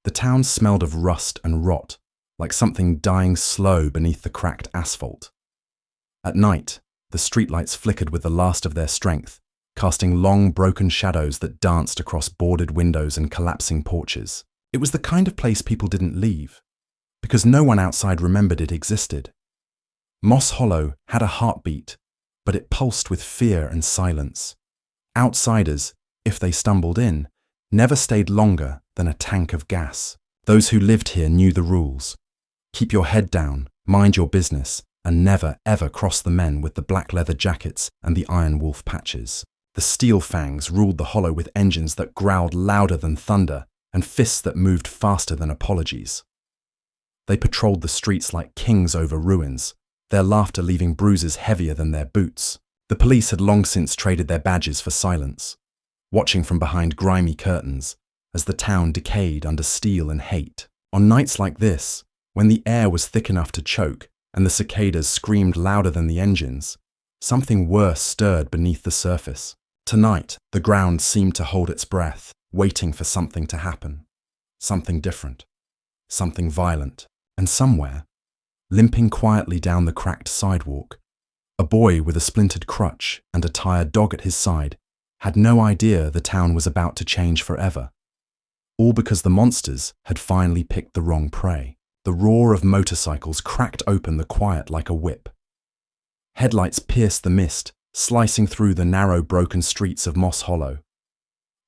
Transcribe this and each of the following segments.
The town smelled of rust and rot, like something dying slow beneath the cracked asphalt. At night, the streetlights flickered with the last of their strength, casting long, broken shadows that danced across boarded windows and collapsing porches. It was the kind of place people didn't leave, because no one outside remembered it existed. Moss Hollow had a heartbeat, but it pulsed with fear and silence. Outsiders, if they stumbled in, never stayed longer than a tank of gas. Those who lived here knew the rules. Keep your head down, mind your business, and never ever cross the men with the black leather jackets and the iron wolf patches. The Steel Fangs ruled the Hollow with engines that growled louder than thunder and fists that moved faster than apologies. They patrolled the streets like kings over ruins, their laughter leaving bruises heavier than their boots. The police had long since traded their badges for silence, watching from behind grimy curtains as the town decayed under steel and hate. On nights like this, when the air was thick enough to choke and the cicadas screamed louder than the engines, something worse stirred beneath the surface. Tonight, the ground seemed to hold its breath, waiting for something to happen. Something different, something violent. And somewhere, limping quietly down the cracked sidewalk, a boy with a splintered crutch and a tired dog at his side had no idea the town was about to change forever. All because the monsters had finally picked the wrong prey. The roar of motorcycles cracked open the quiet like a whip. Headlights pierced the mist, slicing through the narrow, broken streets of Moss Hollow.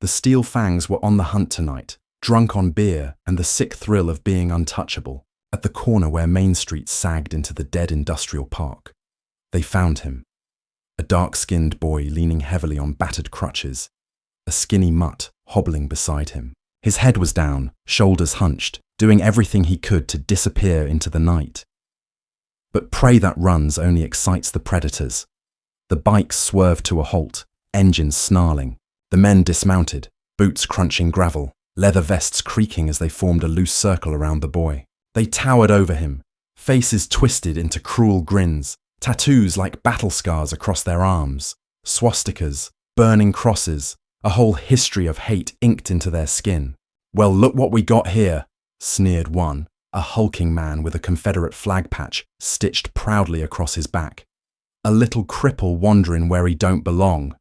The Steel Fangs were on the hunt tonight, drunk on beer and the sick thrill of being untouchable. At the corner where Main Street sagged into the dead industrial park, they found him. A dark-skinned boy leaning heavily on battered crutches, a skinny mutt hobbling beside him. His head was down, shoulders hunched, doing everything he could to disappear into the night. But prey that runs only excites the predators. The bikes swerved to a halt, engines snarling. The men dismounted, boots crunching gravel, leather vests creaking as they formed a loose circle around the boy. They towered over him, faces twisted into cruel grins, tattoos like battle scars across their arms, swastikas, burning crosses, a whole history of hate inked into their skin. "Well, look what we got here," sneered one, a hulking man with a Confederate flag patch stitched proudly across his back. "A little cripple wandering where he don't belong."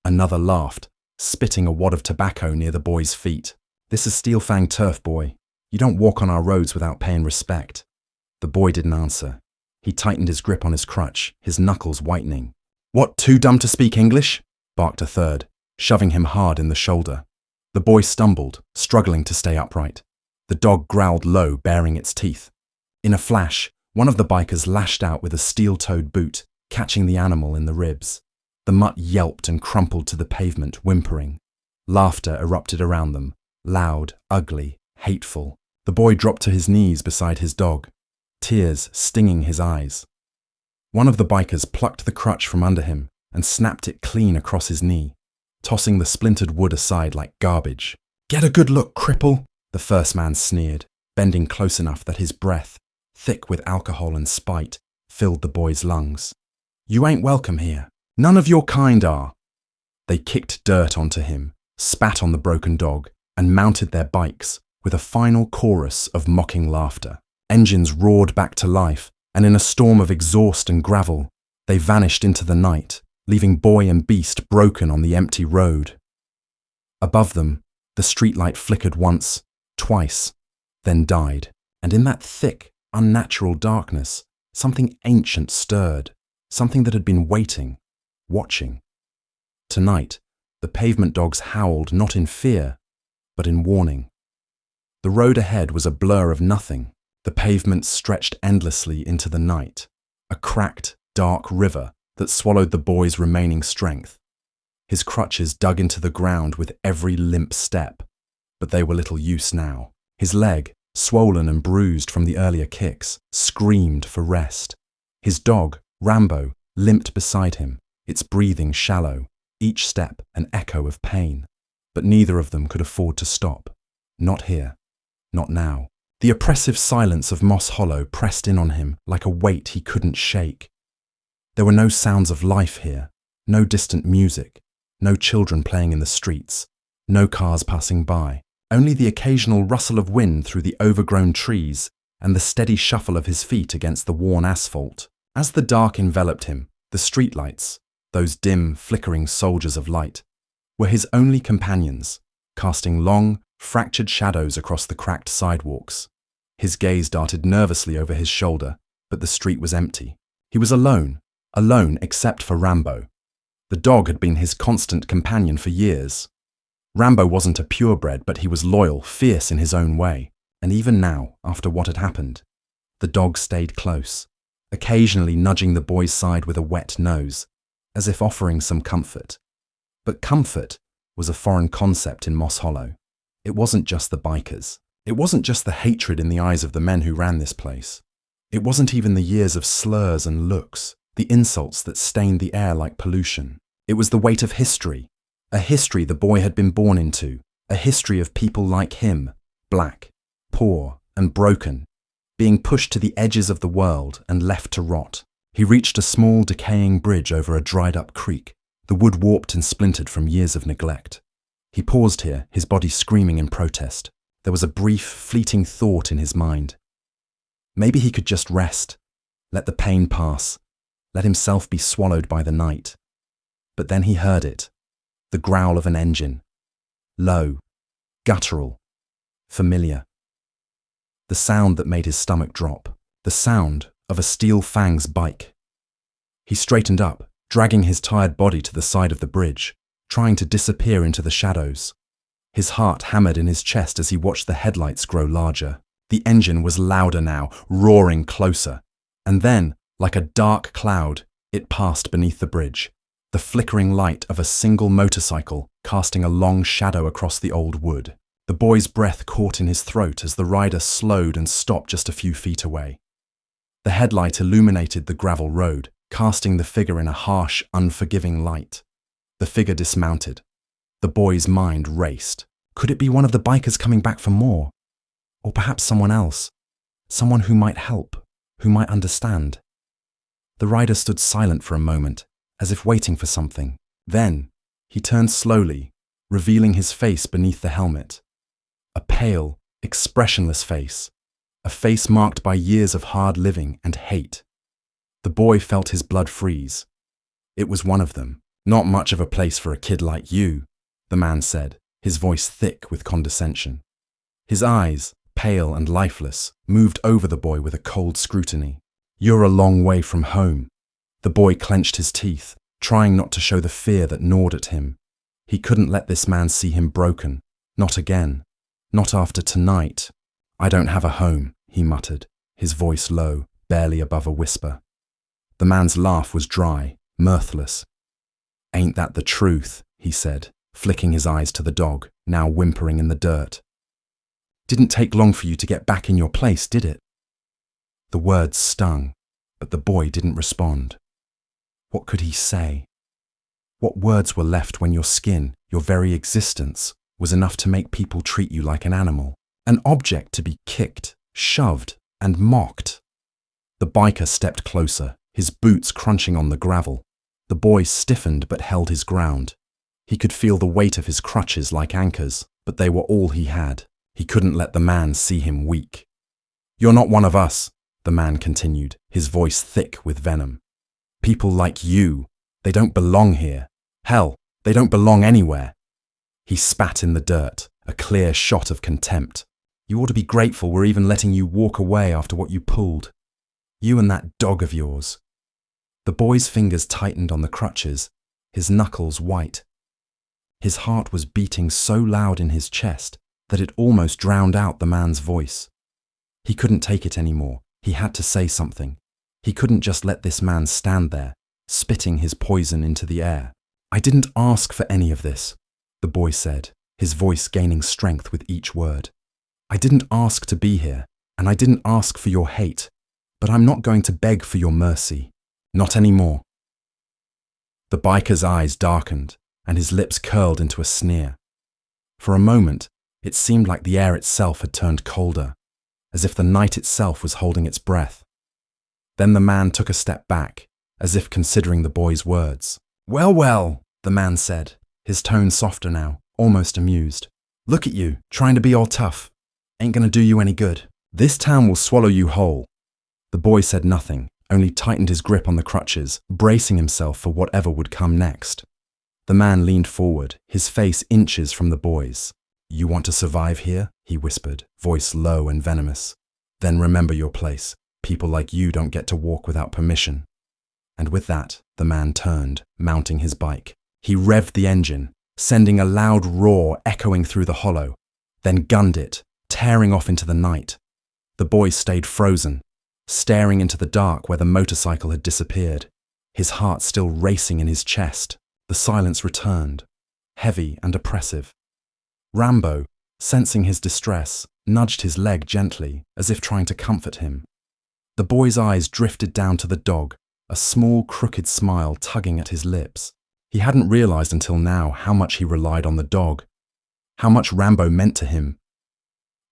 Another laughed, spitting a wad of tobacco near the boy's feet. "This is Steel Fang turf, boy. You don't walk on our roads without paying respect." The boy didn't answer. He tightened his grip on his crutch, his knuckles whitening. "What, too dumb to speak English?" barked a third, shoving him hard in the shoulder. The boy stumbled, struggling to stay upright. The dog growled low, baring its teeth. In a flash, one of the bikers lashed out with a steel-toed boot, catching the animal in the ribs. The mutt yelped and crumpled to the pavement, whimpering. Laughter erupted around them, loud, ugly, hateful. The boy dropped to his knees beside his dog, tears stinging his eyes. One of the bikers plucked the crutch from under him and snapped it clean across his knee, tossing the splintered wood aside like garbage. "Get a good look, cripple," the first man sneered, bending close enough that his breath, thick with alcohol and spite, filled the boy's lungs. "You ain't welcome here. None of your kind are." They kicked dirt onto him, spat on the broken dog, and mounted their bikes, with a final chorus of mocking laughter. Engines roared back to life, and in a storm of exhaust and gravel, they vanished into the night, leaving boy and beast broken on the empty road. Above them, the streetlight flickered once, twice, then died, and in that thick, unnatural darkness, something ancient stirred, something that had been waiting, watching. Tonight, the pavement dogs howled not in fear, but in warning. The road ahead was a blur of nothing. The pavement stretched endlessly into the night, a cracked, dark river that swallowed the boy's remaining strength. His crutches dug into the ground with every limp step, but they were little use now. His leg, swollen and bruised from the earlier kicks, screamed for rest. His dog, Rambo, limped beside him, its breathing shallow, each step an echo of pain. But neither of them could afford to stop. Not here. Not now. The oppressive silence of Moss Hollow pressed in on him like a weight he couldn't shake. There were no sounds of life here, no distant music, no children playing in the streets, no cars passing by, only the occasional rustle of wind through the overgrown trees and the steady shuffle of his feet against the worn asphalt. As the dark enveloped him, the streetlights, those dim, flickering soldiers of light, were his only companions, casting long, fractured shadows across the cracked sidewalks. His gaze darted nervously over his shoulder, but the street was empty. He was alone except for Rambo. The dog had been his constant companion for years. Rambo wasn't a purebred, but he was loyal, fierce in his own way. And even now, after what had happened, the dog stayed close, occasionally nudging the boy's side with a wet nose, as if offering some comfort. But comfort was a foreign concept in Moss Hollow. It wasn't just the bikers. It wasn't just the hatred in the eyes of the men who ran this place. It wasn't even the years of slurs and looks, the insults that stained the air like pollution. It was the weight of history, a history the boy had been born into, a history of people like him, black, poor, and broken, being pushed to the edges of the world and left to rot. He reached a small, decaying bridge over a dried-up creek, the wood warped and splintered from years of neglect. He paused here, his body screaming in protest. There was a brief, fleeting thought in his mind. Maybe he could just rest, let the pain pass, let himself be swallowed by the night. But then he heard it, the growl of an engine. Low, guttural, familiar. The sound that made his stomach drop, the sound of a Steel Fangs bike. He straightened up, dragging his tired body to the side of the bridge, trying to disappear into the shadows. His heart hammered in his chest as he watched the headlights grow larger. The engine was louder now, roaring closer. And then, like a dark cloud, it passed beneath the bridge, the flickering light of a single motorcycle casting a long shadow across the old wood. The boy's breath caught in his throat as the rider slowed and stopped just a few feet away. The headlight illuminated the gravel road, casting the figure in a harsh, unforgiving light. The figure dismounted. The boy's mind raced. Could it be one of the bikers coming back for more? Or perhaps someone else? Someone who might help, who might understand. The rider stood silent for a moment, as if waiting for something. Then, he turned slowly, revealing his face beneath the helmet. A pale, expressionless face. A face marked by years of hard living and hate. The boy felt his blood freeze. It was one of them. Not much of a place for a kid like you, the man said, his voice thick with condescension. His eyes, pale and lifeless, moved over the boy with a cold scrutiny. You're a long way from home. The boy clenched his teeth, trying not to show the fear that gnawed at him. He couldn't let this man see him broken. Not again. Not after tonight. I don't have a home, he muttered, his voice low, barely above a whisper. The man's laugh was dry, mirthless. Ain't that the truth, he said, flicking his eyes to the dog, now whimpering in the dirt. Didn't take long for you to get back in your place, did it? The words stung, but the boy didn't respond. What could he say? What words were left when your skin, your very existence, was enough to make people treat you like an animal, an object to be kicked, shoved, and mocked? The biker stepped closer, his boots crunching on the gravel. The boy stiffened but held his ground. He could feel the weight of his crutches like anchors, but they were all he had. He couldn't let the man see him weak. You're not one of us, the man continued, his voice thick with venom. People like you, they don't belong here. Hell, they don't belong anywhere. He spat in the dirt, a clear shot of contempt. You ought to be grateful we're even letting you walk away after what you pulled. You and that dog of yours. The boy's fingers tightened on the crutches, his knuckles white. His heart was beating so loud in his chest that it almost drowned out the man's voice. He couldn't take it anymore. He had to say something. He couldn't just let this man stand there, spitting his poison into the air. I didn't ask for any of this, the boy said, his voice gaining strength with each word. I didn't ask to be here, and I didn't ask for your hate, but I'm not going to beg for your mercy. Not anymore. The biker's eyes darkened, and his lips curled into a sneer. For a moment, it seemed like the air itself had turned colder, as if the night itself was holding its breath. Then the man took a step back, as if considering the boy's words. Well, well, the man said, his tone softer now, almost amused. Look at you, trying to be all tough. Ain't gonna do you any good. This town will swallow you whole." The boy said nothing, only tightened his grip on the crutches, bracing himself for whatever would come next. The man leaned forward, his face inches from the boy's. "You want to survive here?" he whispered, voice low and venomous. "Then remember your place. People like you don't get to walk without permission." And with that, the man turned, mounting his bike. He revved the engine, sending a loud roar echoing through the hollow, then gunned it, tearing off into the night. The boy stayed frozen, staring into the dark where the motorcycle had disappeared, his heart still racing in his chest. The silence returned, heavy and oppressive. Rambo, sensing his distress, nudged his leg gently, as if trying to comfort him. The boy's eyes drifted down to the dog, a small, crooked smile tugging at his lips. He hadn't realized until now how much he relied on the dog, how much Rambo meant to him.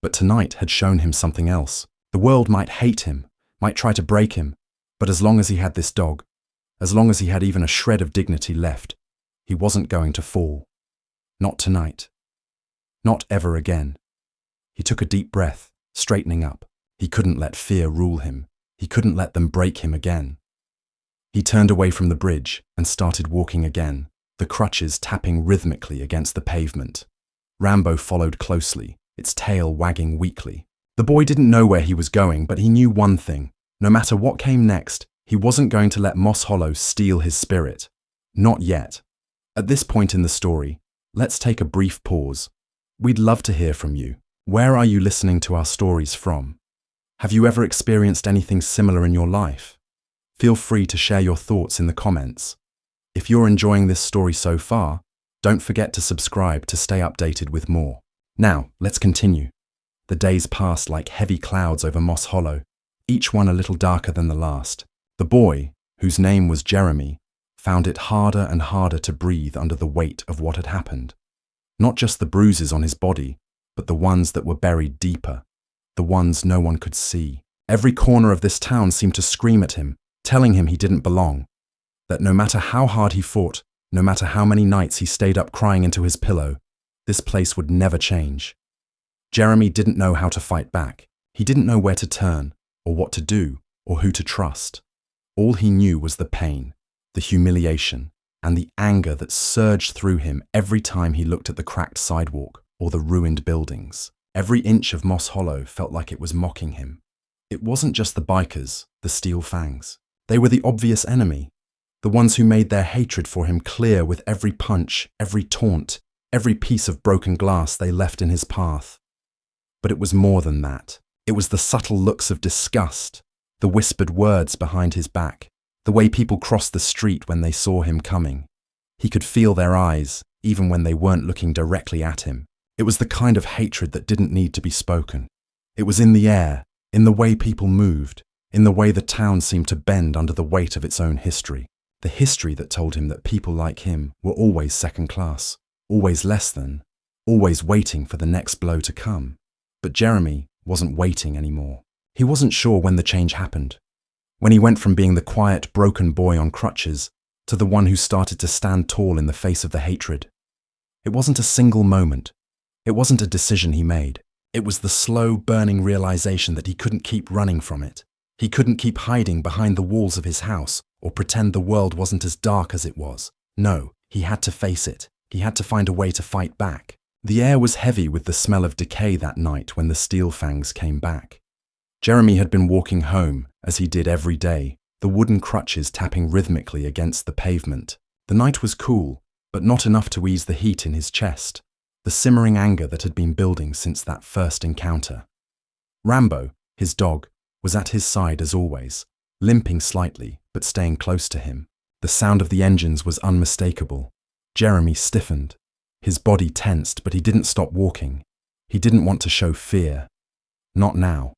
But tonight had shown him something else. The world might hate him, might try to break him, but as long as he had this dog, as long as he had even a shred of dignity left, he wasn't going to fall. Not tonight. Not ever again. He took a deep breath, straightening up. He couldn't let fear rule him. He couldn't let them break him again. He turned away from the bridge and started walking again, the crutches tapping rhythmically against the pavement. Rambo followed closely, its tail wagging weakly. The boy didn't know where he was going, but he knew one thing. No matter what came next, he wasn't going to let Moss Hollow steal his spirit. Not yet. At this point in the story, let's take a brief pause. We'd love to hear from you. Where are you listening to our stories from? Have you ever experienced anything similar in your life? Feel free to share your thoughts in the comments. If you're enjoying this story so far, don't forget to subscribe to stay updated with more. Now, let's continue. The days passed like heavy clouds over Moss Hollow, each one a little darker than the last. The boy, whose name was Jeremy, found it harder and harder to breathe under the weight of what had happened. Not just the bruises on his body, but the ones that were buried deeper, the ones no one could see. Every corner of this town seemed to scream at him, telling him he didn't belong, that no matter how hard he fought, no matter how many nights he stayed up crying into his pillow, this place would never change. Jeremy didn't know how to fight back. He didn't know where to turn, or what to do, or who to trust. All he knew was the pain, the humiliation, and the anger that surged through him every time he looked at the cracked sidewalk or the ruined buildings. Every inch of Moss Hollow felt like it was mocking him. It wasn't just the bikers, the Steel Fangs. They were the obvious enemy, the ones who made their hatred for him clear with every punch, every taunt, every piece of broken glass they left in his path. But it was more than that. It was the subtle looks of disgust, the whispered words behind his back, the way people crossed the street when they saw him coming. He could feel their eyes, even when they weren't looking directly at him. It was the kind of hatred that didn't need to be spoken. It was in the air, in the way people moved, in the way the town seemed to bend under the weight of its own history. The history that told him that people like him were always second class, always less than, always waiting for the next blow to come. But Jeremy wasn't waiting anymore. He wasn't sure when the change happened, when he went from being the quiet, broken boy on crutches to the one who started to stand tall in the face of the hatred. It wasn't a single moment. It wasn't a decision he made. It was the slow, burning realization that he couldn't keep running from it. He couldn't keep hiding behind the walls of his house or pretend the world wasn't as dark as it was. No, he had to face it. He had to find a way to fight back. The air was heavy with the smell of decay that night when the Steel Fangs came back. Jeremy had been walking home, as he did every day, the wooden crutches tapping rhythmically against the pavement. The night was cool, but not enough to ease the heat in his chest, the simmering anger that had been building since that first encounter. Rambo, his dog, was at his side as always, limping slightly, but staying close to him. The sound of the engines was unmistakable. Jeremy stiffened. His body tensed, but he didn't stop walking. He didn't want to show fear. Not now.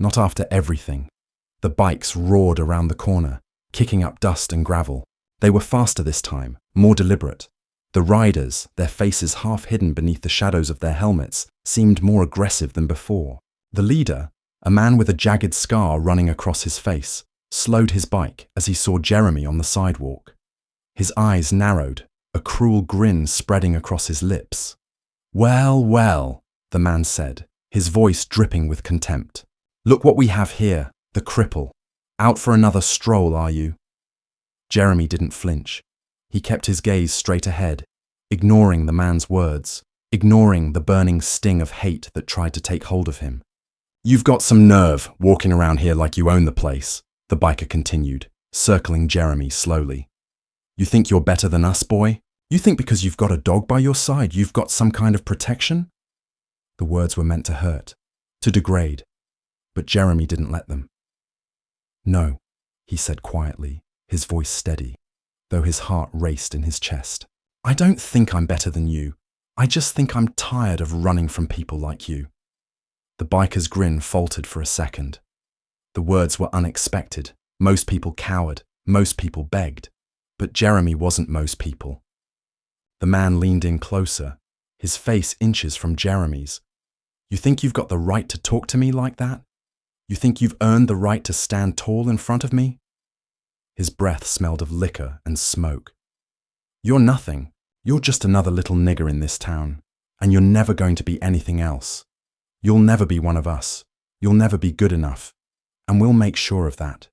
Not after everything. The bikes roared around the corner, kicking up dust and gravel. They were faster this time, more deliberate. The riders, their faces half hidden beneath the shadows of their helmets, seemed more aggressive than before. The leader, a man with a jagged scar running across his face, slowed his bike as he saw Jeremy on the sidewalk. His eyes narrowed, a cruel grin spreading across his lips. "Well, well," the man said, his voice dripping with contempt. "Look what we have here, the cripple. Out for another stroll, are you?" Jeremy didn't flinch. He kept his gaze straight ahead, ignoring the man's words, ignoring the burning sting of hate that tried to take hold of him. "You've got some nerve, walking around here like you own the place," the biker continued, circling Jeremy slowly. "You think you're better than us, boy? You think because you've got a dog by your side, you've got some kind of protection?" The words were meant to hurt, to degrade, but Jeremy didn't let them. "No," he said quietly, his voice steady, though his heart raced in his chest. "I don't think I'm better than you. I just think I'm tired of running from people like you." The biker's grin faltered for a second. The words were unexpected. Most people cowered, most people begged. But Jeremy wasn't most people. The man leaned in closer, his face inches from Jeremy's. "You think you've got the right to talk to me like that? You think you've earned the right to stand tall in front of me?" His breath smelled of liquor and smoke. "You're nothing. You're just another little nigger in this town, and you're never going to be anything else. You'll never be one of us. You'll never be good enough, and we'll make sure of that."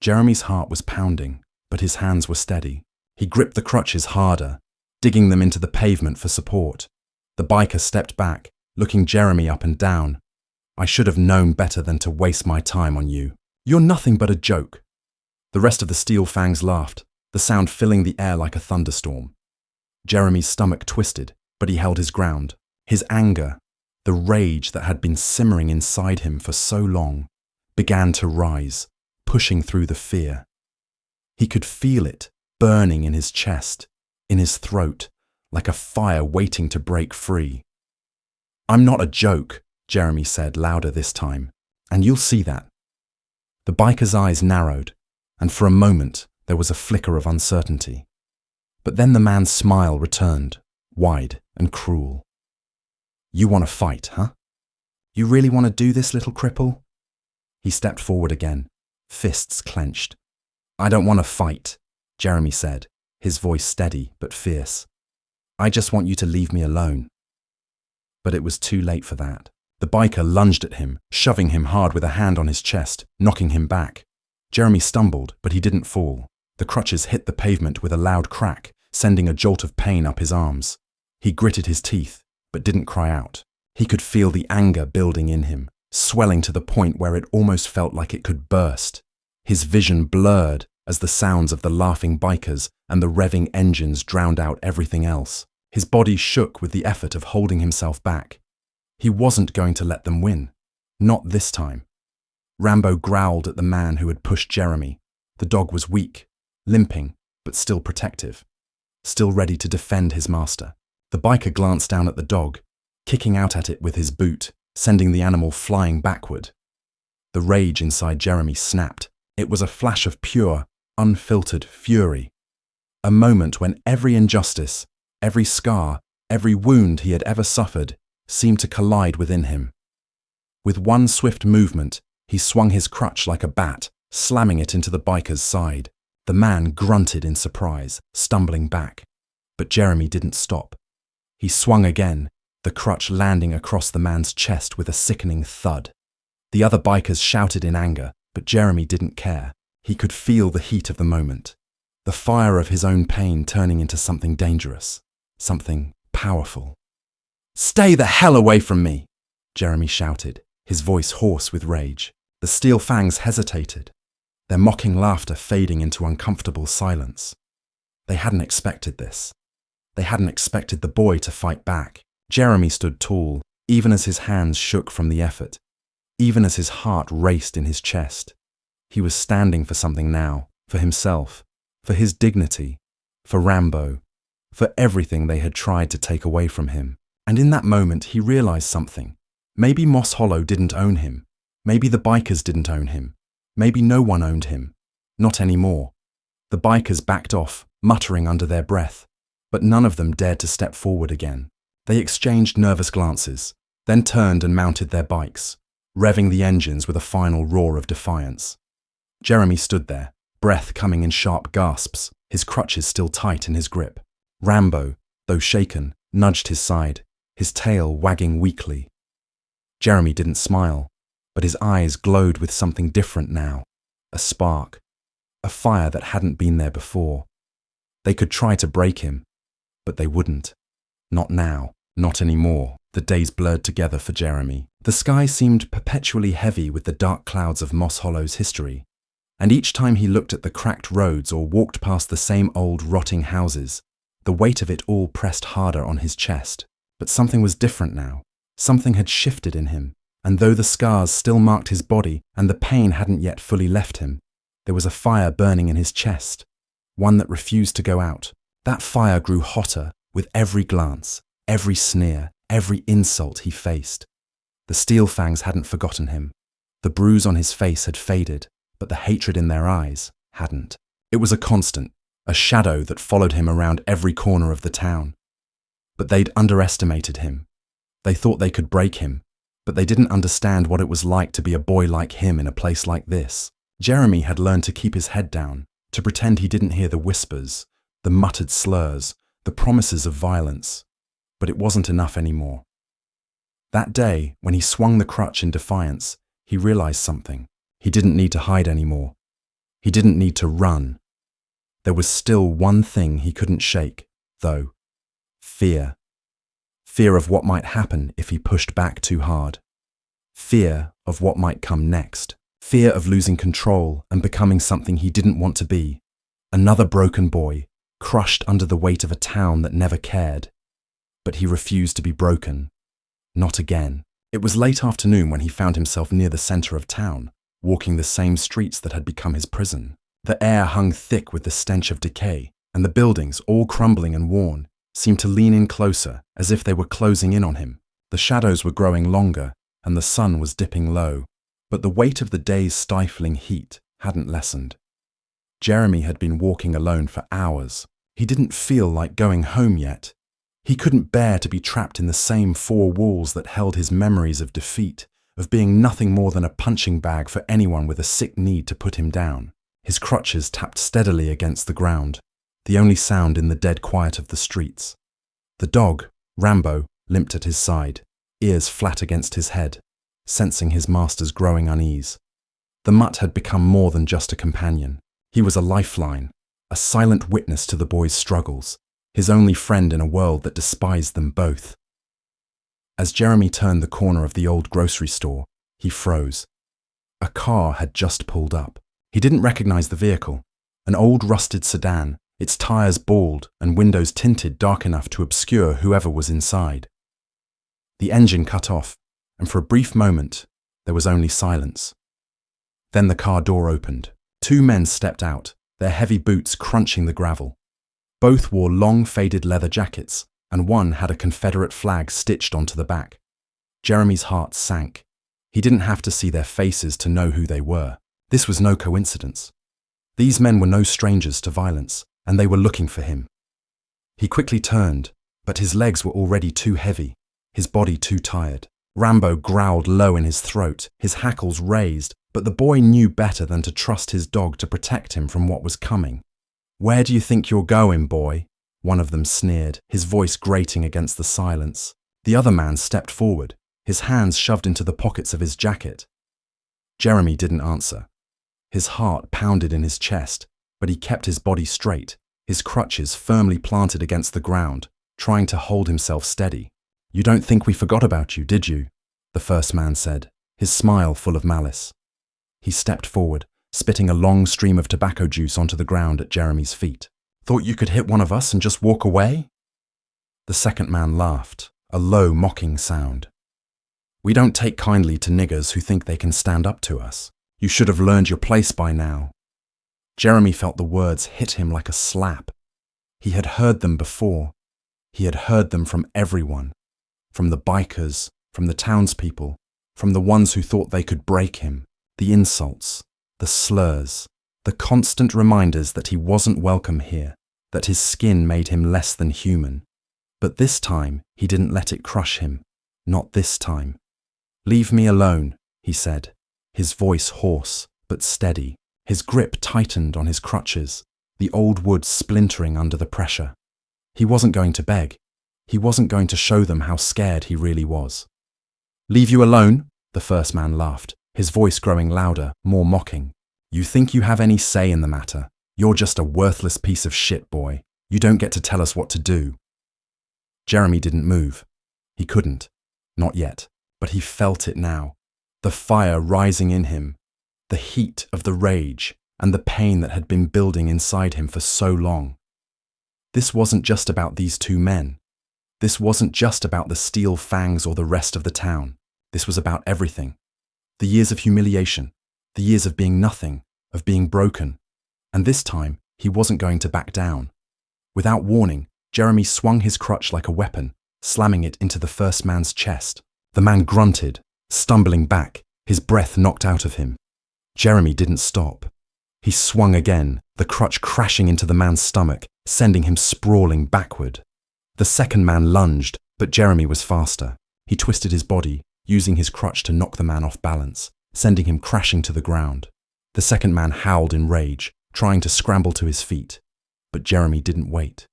Jeremy's heart was pounding, but his hands were steady. He gripped the crutches harder, digging them into the pavement for support. The biker stepped back, looking Jeremy up and down. "I should have known better than to waste my time on you. You're nothing but a joke." The rest of the Steel Fangs laughed, the sound filling the air like a thunderstorm. Jeremy's stomach twisted, but he held his ground. His anger, the rage that had been simmering inside him for so long, began to rise, pushing through the fear. He could feel it burning in his chest, in his throat, like a fire waiting to break free. "I'm not a joke," Jeremy said louder this time, "and you'll see that." The biker's eyes narrowed, and for a moment there was a flicker of uncertainty. But then the man's smile returned, wide and cruel. "You want to fight, huh? You really want to do this, little cripple?" He stepped forward again, fists clenched. "I don't want to fight," Jeremy said, his voice steady but fierce. "I just want you to leave me alone." But it was too late for that. The biker lunged at him, shoving him hard with a hand on his chest, knocking him back. Jeremy stumbled, but he didn't fall. The crutches hit the pavement with a loud crack, sending a jolt of pain up his arms. He gritted his teeth, but didn't cry out. He could feel the anger building in him, swelling to the point where it almost felt like it could burst. His vision blurred as the sounds of the laughing bikers and the revving engines drowned out everything else. His body shook with the effort of holding himself back. He wasn't going to let them win. Not this time. Rambo growled at the man who had pushed Jeremy. The dog was weak, limping, but still protective, still ready to defend his master. The biker glanced down at the dog, kicking out at it with his boot, sending the animal flying backward. The rage inside Jeremy snapped. It was a flash of pure, unfiltered fury. A moment when every injustice, every scar, every wound he had ever suffered seemed to collide within him. With one swift movement, he swung his crutch like a bat, slamming it into the biker's side. The man grunted in surprise, stumbling back. But Jeremy didn't stop. He swung again, the crutch landing across the man's chest with a sickening thud. The other bikers shouted in anger, but Jeremy didn't care. He could feel the heat of the moment, the fire of his own pain turning into something dangerous, something powerful. "Stay the hell away from me!" Jeremy shouted, his voice hoarse with rage. The Steel Fangs hesitated, their mocking laughter fading into uncomfortable silence. They hadn't expected this. They hadn't expected the boy to fight back. Jeremy stood tall, even as his hands shook from the effort, even as his heart raced in his chest. He was standing for something now, for himself, for his dignity, for Rambo, for everything they had tried to take away from him. And in that moment, he realized something. Maybe Moss Hollow didn't own him. Maybe the bikers didn't own him. Maybe no one owned him. Not anymore. The bikers backed off, muttering under their breath, but none of them dared to step forward again. They exchanged nervous glances, then turned and mounted their bikes, revving the engines with a final roar of defiance. Jeremy stood there, breath coming in sharp gasps, his crutches still tight in his grip. Rambo, though shaken, nudged his side, his tail wagging weakly. Jeremy didn't smile, but his eyes glowed with something different now. A spark. A fire that hadn't been there before. They could try to break him, but they wouldn't. Not now, not anymore. The days blurred together for Jeremy. The sky seemed perpetually heavy with the dark clouds of Moss Hollow's history, and each time he looked at the cracked roads or walked past the same old rotting houses, the weight of it all pressed harder on his chest. But something was different now. Something had shifted in him, and though the scars still marked his body and the pain hadn't yet fully left him, there was a fire burning in his chest, one that refused to go out. That fire grew hotter with every glance, every sneer, every insult he faced. The Steel Fangs hadn't forgotten him. The bruise on his face had faded, but the hatred in their eyes hadn't. It was a constant, a shadow that followed him around every corner of the town. But they'd underestimated him. They thought they could break him, but they didn't understand what it was like to be a boy like him in a place like this. Jeremy had learned to keep his head down, to pretend he didn't hear the whispers, the muttered slurs, the promises of violence. But it wasn't enough anymore. That day, when he swung the crutch in defiance, he realized something. He didn't need to hide anymore. He didn't need to run. There was still one thing he couldn't shake, though. Fear. Fear of what might happen if he pushed back too hard. Fear of what might come next. Fear of losing control and becoming something he didn't want to be. Another broken boy, crushed under the weight of a town that never cared. But he refused to be broken. Not again. It was late afternoon when he found himself near the center of town, walking the same streets that had become his prison. The air hung thick with the stench of decay, and the buildings, all crumbling and worn, seemed to lean in closer, as if they were closing in on him. The shadows were growing longer, and the sun was dipping low. But the weight of the day's stifling heat hadn't lessened. Jeremy had been walking alone for hours. He didn't feel like going home yet. He couldn't bear to be trapped in the same four walls that held his memories of defeat, of being nothing more than a punching bag for anyone with a sick need to put him down. His crutches tapped steadily against the ground, the only sound in the dead quiet of the streets. The dog, Rambo, limped at his side, ears flat against his head, sensing his master's growing unease. The mutt had become more than just a companion. He was a lifeline, a silent witness to the boy's struggles, his only friend in a world that despised them both. As Jeremy turned the corner of the old grocery store, he froze. A car had just pulled up. He didn't recognize the vehicle, an old rusted sedan, its tires bald and windows tinted dark enough to obscure whoever was inside. The engine cut off, and for a brief moment, there was only silence. Then the car door opened. Two men stepped out, their heavy boots crunching the gravel. Both wore long, faded leather jackets, and one had a Confederate flag stitched onto the back. Jeremy's heart sank. He didn't have to see their faces to know who they were. This was no coincidence. These men were no strangers to violence, and they were looking for him. He quickly turned, but his legs were already too heavy, his body too tired. Rambo growled low in his throat, his hackles raised, but the boy knew better than to trust his dog to protect him from what was coming. "Where do you think you're going, boy?" one of them sneered, his voice grating against the silence. The other man stepped forward, his hands shoved into the pockets of his jacket. Jeremy didn't answer. His heart pounded in his chest, but he kept his body straight, his crutches firmly planted against the ground, trying to hold himself steady. "You don't think we forgot about you, did you?" the first man said, his smile full of malice. He stepped forward, spitting a long stream of tobacco juice onto the ground at Jeremy's feet. "Thought you could hit one of us and just walk away?" The second man laughed, a low, mocking sound. "We don't take kindly to niggers who think they can stand up to us. You should have learned your place by now." Jeremy felt the words hit him like a slap. He had heard them before. He had heard them from everyone. From the bikers, from the townspeople, from the ones who thought they could break him. The insults, the slurs, the constant reminders that he wasn't welcome here, that his skin made him less than human. But this time, he didn't let it crush him. Not this time. "Leave me alone," he said, his voice hoarse but steady. His grip tightened on his crutches, the old wood splintering under the pressure. He wasn't going to beg. He wasn't going to show them how scared he really was. "Leave you alone?" the first man laughed, his voice growing louder, more mocking. "You think you have any say in the matter? You're just a worthless piece of shit, boy. You don't get to tell us what to do." Jeremy didn't move. He couldn't. Not yet. But he felt it now. The fire rising in him. The heat of the rage and the pain that had been building inside him for so long. This wasn't just about these two men. This wasn't just about the Steel Fangs or the rest of the town. This was about everything. The years of humiliation. The years of being nothing. Of being broken. And this time, he wasn't going to back down. Without warning, Jeremy swung his crutch like a weapon, slamming it into the first man's chest. The man grunted, stumbling back, his breath knocked out of him. Jeremy didn't stop. He swung again, the crutch crashing into the man's stomach, sending him sprawling backward. The second man lunged, but Jeremy was faster. He twisted his body, using his crutch to knock the man off balance, sending him crashing to the ground. The second man howled in rage, trying to scramble to his feet. But Jeremy didn't wait.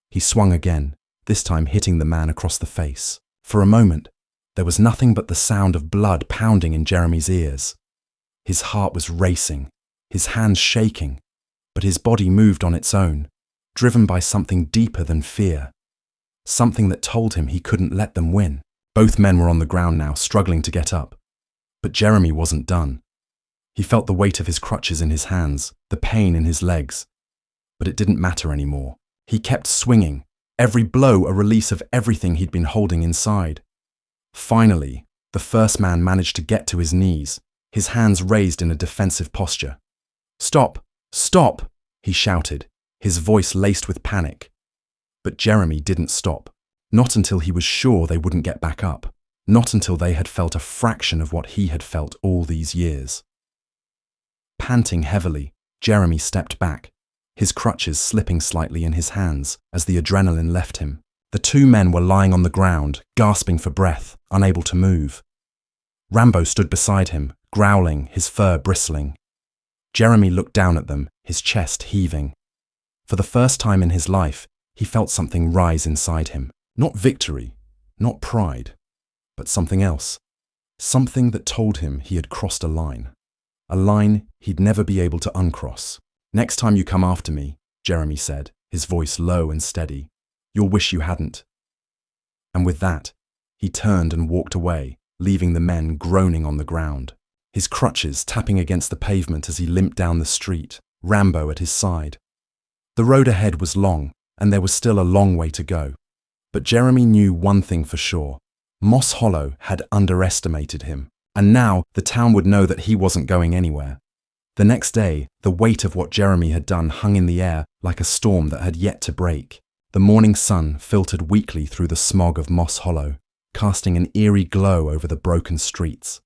He swung again, this time hitting the man across the face. For a moment, there was nothing but the sound of blood pounding in Jeremy's ears. His heart was racing, his hands shaking, but his body moved on its own, driven by something deeper than fear. Something that told him he couldn't let them win. Both men were on the ground now, struggling to get up. But Jeremy wasn't done. He felt the weight of his crutches in his hands, the pain in his legs. But it didn't matter anymore. He kept swinging, every blow a release of everything he'd been holding inside. Finally, the first man managed to get to his knees, his hands raised in a defensive posture. "Stop! Stop!" he shouted, his voice laced with panic. But Jeremy didn't stop. Not until he was sure they wouldn't get back up. Not until they had felt a fraction of what he had felt all these years. Panting heavily, Jeremy stepped back, his crutches slipping slightly in his hands as the adrenaline left him. The two men were lying on the ground, gasping for breath, unable to move. Rambo stood beside him, growling, his fur bristling. Jeremy looked down at them, his chest heaving. For the first time in his life, he felt something rise inside him. Not victory, not pride, but something else. Something that told him he had crossed a line. A line he'd never be able to uncross. "Next time you come after me," Jeremy said, his voice low and steady, "you'll wish you hadn't." And with that, he turned and walked away, leaving the men groaning on the ground, his crutches tapping against the pavement as he limped down the street, Rambo at his side. The road ahead was long, and there was still a long way to go. But Jeremy knew one thing for sure. Moss Hollow had underestimated him, and now the town would know that he wasn't going anywhere. The next day, the weight of what Jeremy had done hung in the air like a storm that had yet to break. The morning sun filtered weakly through the smog of Moss Hollow, casting an eerie glow over the broken streets.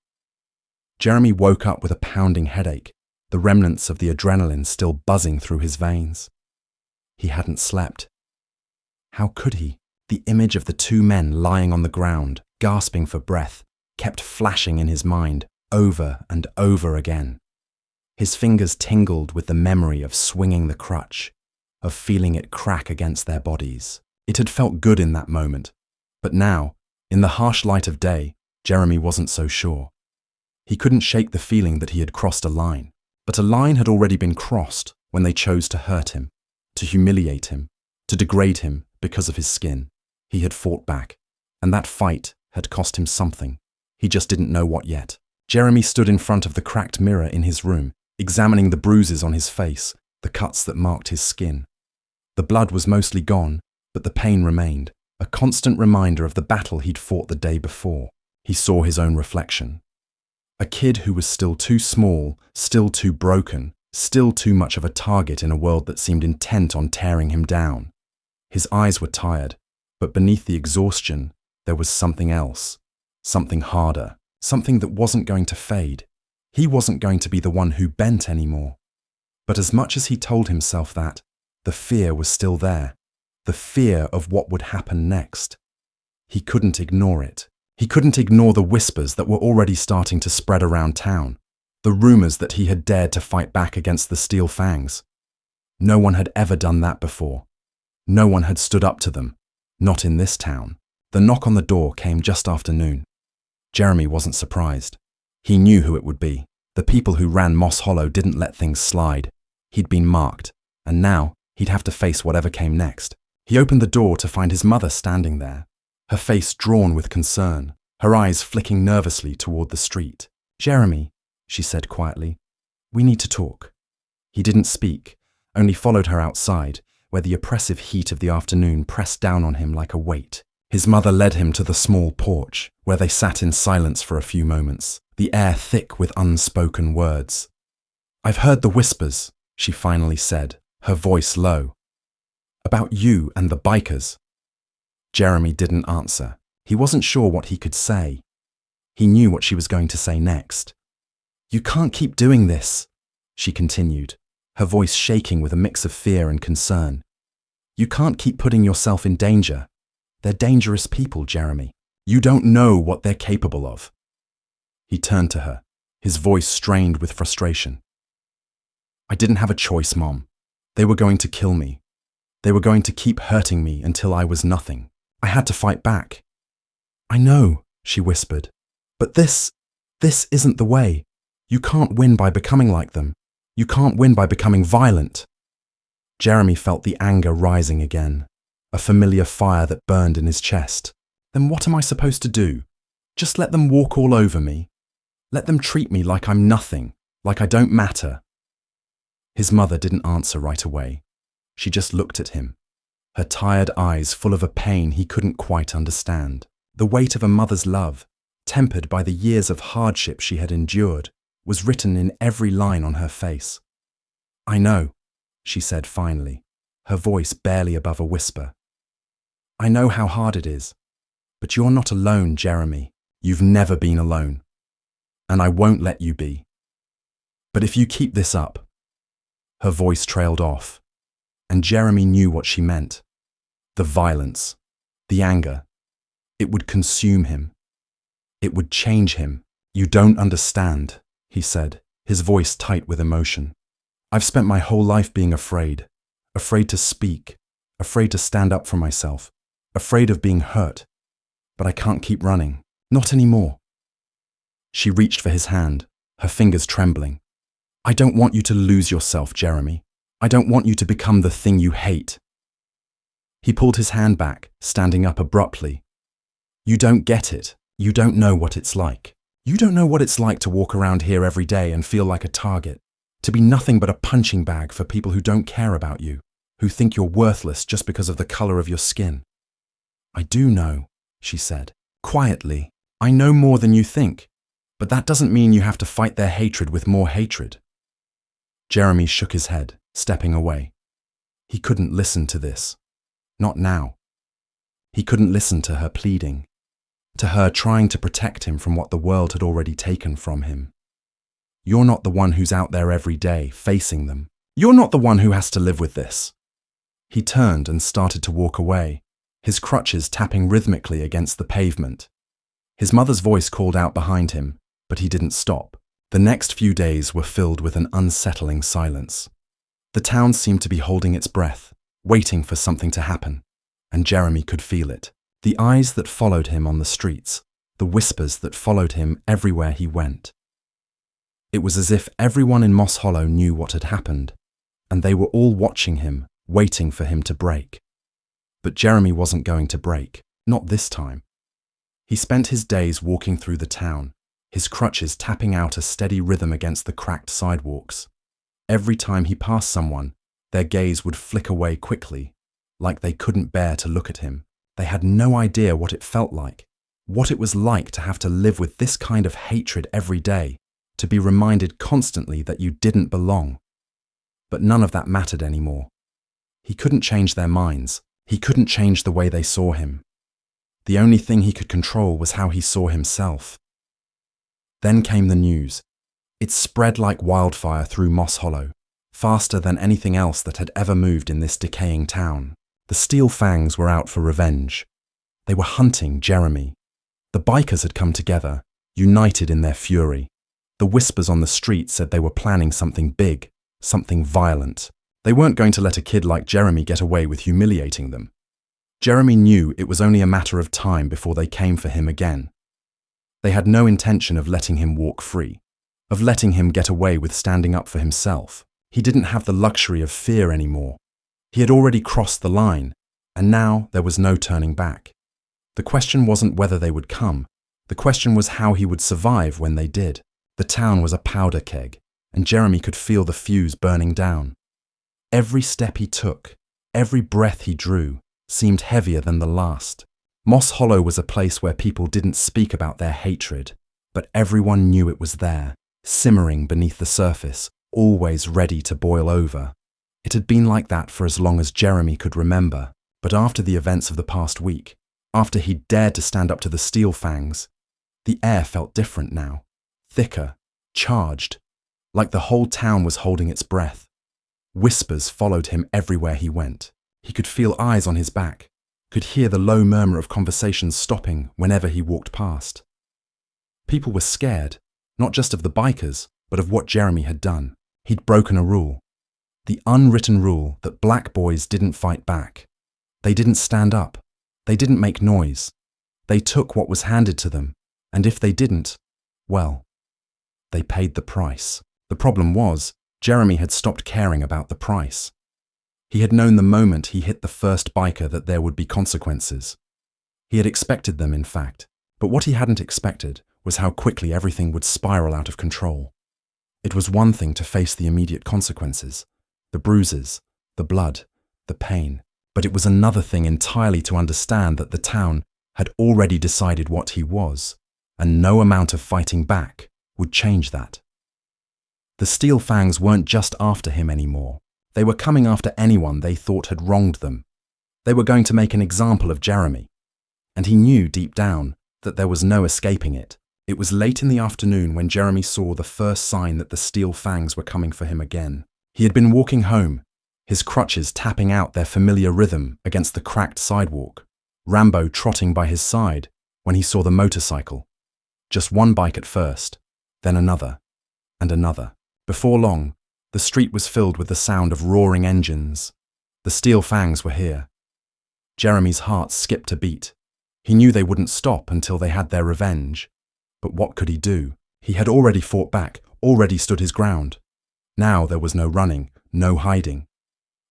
Jeremy woke up with a pounding headache, the remnants of the adrenaline still buzzing through his veins. He hadn't slept. How could he? The image of the two men lying on the ground, gasping for breath, kept flashing in his mind, over and over again. His fingers tingled with the memory of swinging the crutch, of feeling it crack against their bodies. It had felt good in that moment, but now, in the harsh light of day, Jeremy wasn't so sure. He couldn't shake the feeling that he had crossed a line, but a line had already been crossed when they chose to hurt him, to humiliate him, to degrade him because of his skin. He had fought back, and that fight had cost him something. He just didn't know what yet. Jeremy stood in front of the cracked mirror in his room, examining the bruises on his face, the cuts that marked his skin. The blood was mostly gone, but the pain remained, a constant reminder of the battle he'd fought the day before. He saw his own reflection. A kid who was still too small, still too broken, still too much of a target in a world that seemed intent on tearing him down. His eyes were tired, but beneath the exhaustion, there was something else, something harder, something that wasn't going to fade. He wasn't going to be the one who bent anymore. But as much as he told himself that, the fear was still there, the fear of what would happen next. He couldn't ignore it. He couldn't ignore the whispers that were already starting to spread around town, the rumors that he had dared to fight back against the Steel Fangs. No one had ever done that before. No one had stood up to them. Not in this town. The knock on the door came just after noon. Jeremy wasn't surprised. He knew who it would be. The people who ran Moss Hollow didn't let things slide. He'd been marked, and now he'd have to face whatever came next. He opened the door to find his mother standing there, her face drawn with concern, her eyes flicking nervously toward the street. "Jeremy," she said quietly, "we need to talk." He didn't speak, only followed her outside, where the oppressive heat of the afternoon pressed down on him like a weight. His mother led him to the small porch, where they sat in silence for a few moments, the air thick with unspoken words. "I've heard the whispers," she finally said, her voice low. "About you and the bikers." Jeremy didn't answer. He wasn't sure what he could say. He knew what she was going to say next. "You can't keep doing this," she continued, her voice shaking with a mix of fear and concern. "You can't keep putting yourself in danger. They're dangerous people, Jeremy. You don't know what they're capable of." He turned to her, his voice strained with frustration. "I didn't have a choice, Mom. They were going to kill me. They were going to keep hurting me until I was nothing. I had to fight back." "I know," she whispered, "but this isn't the way. You can't win by becoming like them. You can't win by becoming violent." Jeremy felt the anger rising again, a familiar fire that burned in his chest. Then what am I supposed to do? Just let them walk all over me? Let them treat me like I'm nothing, like I don't matter? His mother didn't answer right away. She just looked at him, her tired eyes full of a pain he couldn't quite understand. The weight of a mother's love, tempered by the years of hardship she had endured, was written in every line on her face. "I know," she said finally, her voice barely above a whisper. "I know how hard it is, but you're not alone, Jeremy. You've never been alone. And I won't let you be. But if you keep this up..." Her voice trailed off, and Jeremy knew what she meant. The violence, the anger. It would consume him. It would change him. "You don't understand," he said, his voice tight with emotion. "I've spent my whole life being afraid to speak, afraid to stand up for myself, afraid of being hurt. But I can't keep running. Not anymore." She reached for his hand, her fingers trembling. "I don't want you to lose yourself, Jeremy. I don't want you to become the thing you hate." He pulled his hand back, standing up abruptly. "You don't get it. You don't know what it's like. You don't know what it's like to walk around here every day and feel like a target, to be nothing but a punching bag for people who don't care about you, who think you're worthless just because of the color of your skin." "I do know," she said, quietly. "I know more than you think, but that doesn't mean you have to fight their hatred with more hatred." Jeremy shook his head, stepping away. He couldn't listen to this. Not now. He couldn't listen to her pleading, to her trying to protect him from what the world had already taken from him. "You're not the one who's out there every day, facing them. You're not the one who has to live with this." He turned and started to walk away, his crutches tapping rhythmically against the pavement. His mother's voice called out behind him, but he didn't stop. The next few days were filled with an unsettling silence. The town seemed to be holding its breath, waiting for something to happen, and Jeremy could feel it. The eyes that followed him on the streets, the whispers that followed him everywhere he went. It was as if everyone in Moss Hollow knew what had happened, and they were all watching him, waiting for him to break. But Jeremy wasn't going to break, not this time. He spent his days walking through the town, his crutches tapping out a steady rhythm against the cracked sidewalks. Every time he passed someone, their gaze would flick away quickly, like they couldn't bear to look at him. They had no idea what it felt like, what it was like to have to live with this kind of hatred every day, to be reminded constantly that you didn't belong. But none of that mattered anymore. He couldn't change their minds. He couldn't change the way they saw him. The only thing he could control was how he saw himself. Then came the news. It spread like wildfire through Moss Hollow, faster than anything else that had ever moved in this decaying town. The Steel Fangs were out for revenge. They were hunting Jeremy. The bikers had come together, united in their fury. The whispers on the street said they were planning something big, something violent. They weren't going to let a kid like Jeremy get away with humiliating them. Jeremy knew it was only a matter of time before they came for him again. They had no intention of letting him walk free, of letting him get away with standing up for himself. He didn't have the luxury of fear anymore. He had already crossed the line, and now there was no turning back. The question wasn't whether they would come. The question was how he would survive when they did. The town was a powder keg, and Jeremy could feel the fuse burning down. Every step he took, every breath he drew, seemed heavier than the last. Moss Hollow was a place where people didn't speak about their hatred, but everyone knew it was there, simmering beneath the surface, always ready to boil over. It had been like that for as long as Jeremy could remember, but after the events of the past week, after he'd dared to stand up to the Steel Fangs, the air felt different now, thicker, charged, like the whole town was holding its breath. Whispers followed him everywhere he went. He could feel eyes on his back, could hear the low murmur of conversations stopping whenever he walked past. People were scared, not just of the bikers, but of what Jeremy had done. He'd broken a rule. The unwritten rule that black boys didn't fight back. They didn't stand up. They didn't make noise. They took what was handed to them, and if they didn't, well, they paid the price. The problem was, Jeremy had stopped caring about the price. He had known the moment he hit the first biker that there would be consequences. He had expected them, in fact, but what he hadn't expected was how quickly everything would spiral out of control. It was one thing to face the immediate consequences, the bruises, the blood, the pain, but it was another thing entirely to understand that the town had already decided what he was, and no amount of fighting back would change that. The Steel Fangs weren't just after him anymore. They were coming after anyone they thought had wronged them. They were going to make an example of Jeremy. And he knew deep down that there was no escaping it. It was late in the afternoon when Jeremy saw the first sign that the Steel Fangs were coming for him again. He had been walking home, his crutches tapping out their familiar rhythm against the cracked sidewalk, Rambo trotting by his side when he saw the motorcycle. Just one bike at first, then another, and another. Before long, the street was filled with the sound of roaring engines. The Steel Fangs were here. Jeremy's heart skipped a beat. He knew they wouldn't stop until they had their revenge. But what could he do? He had already fought back, already stood his ground. Now there was no running, no hiding.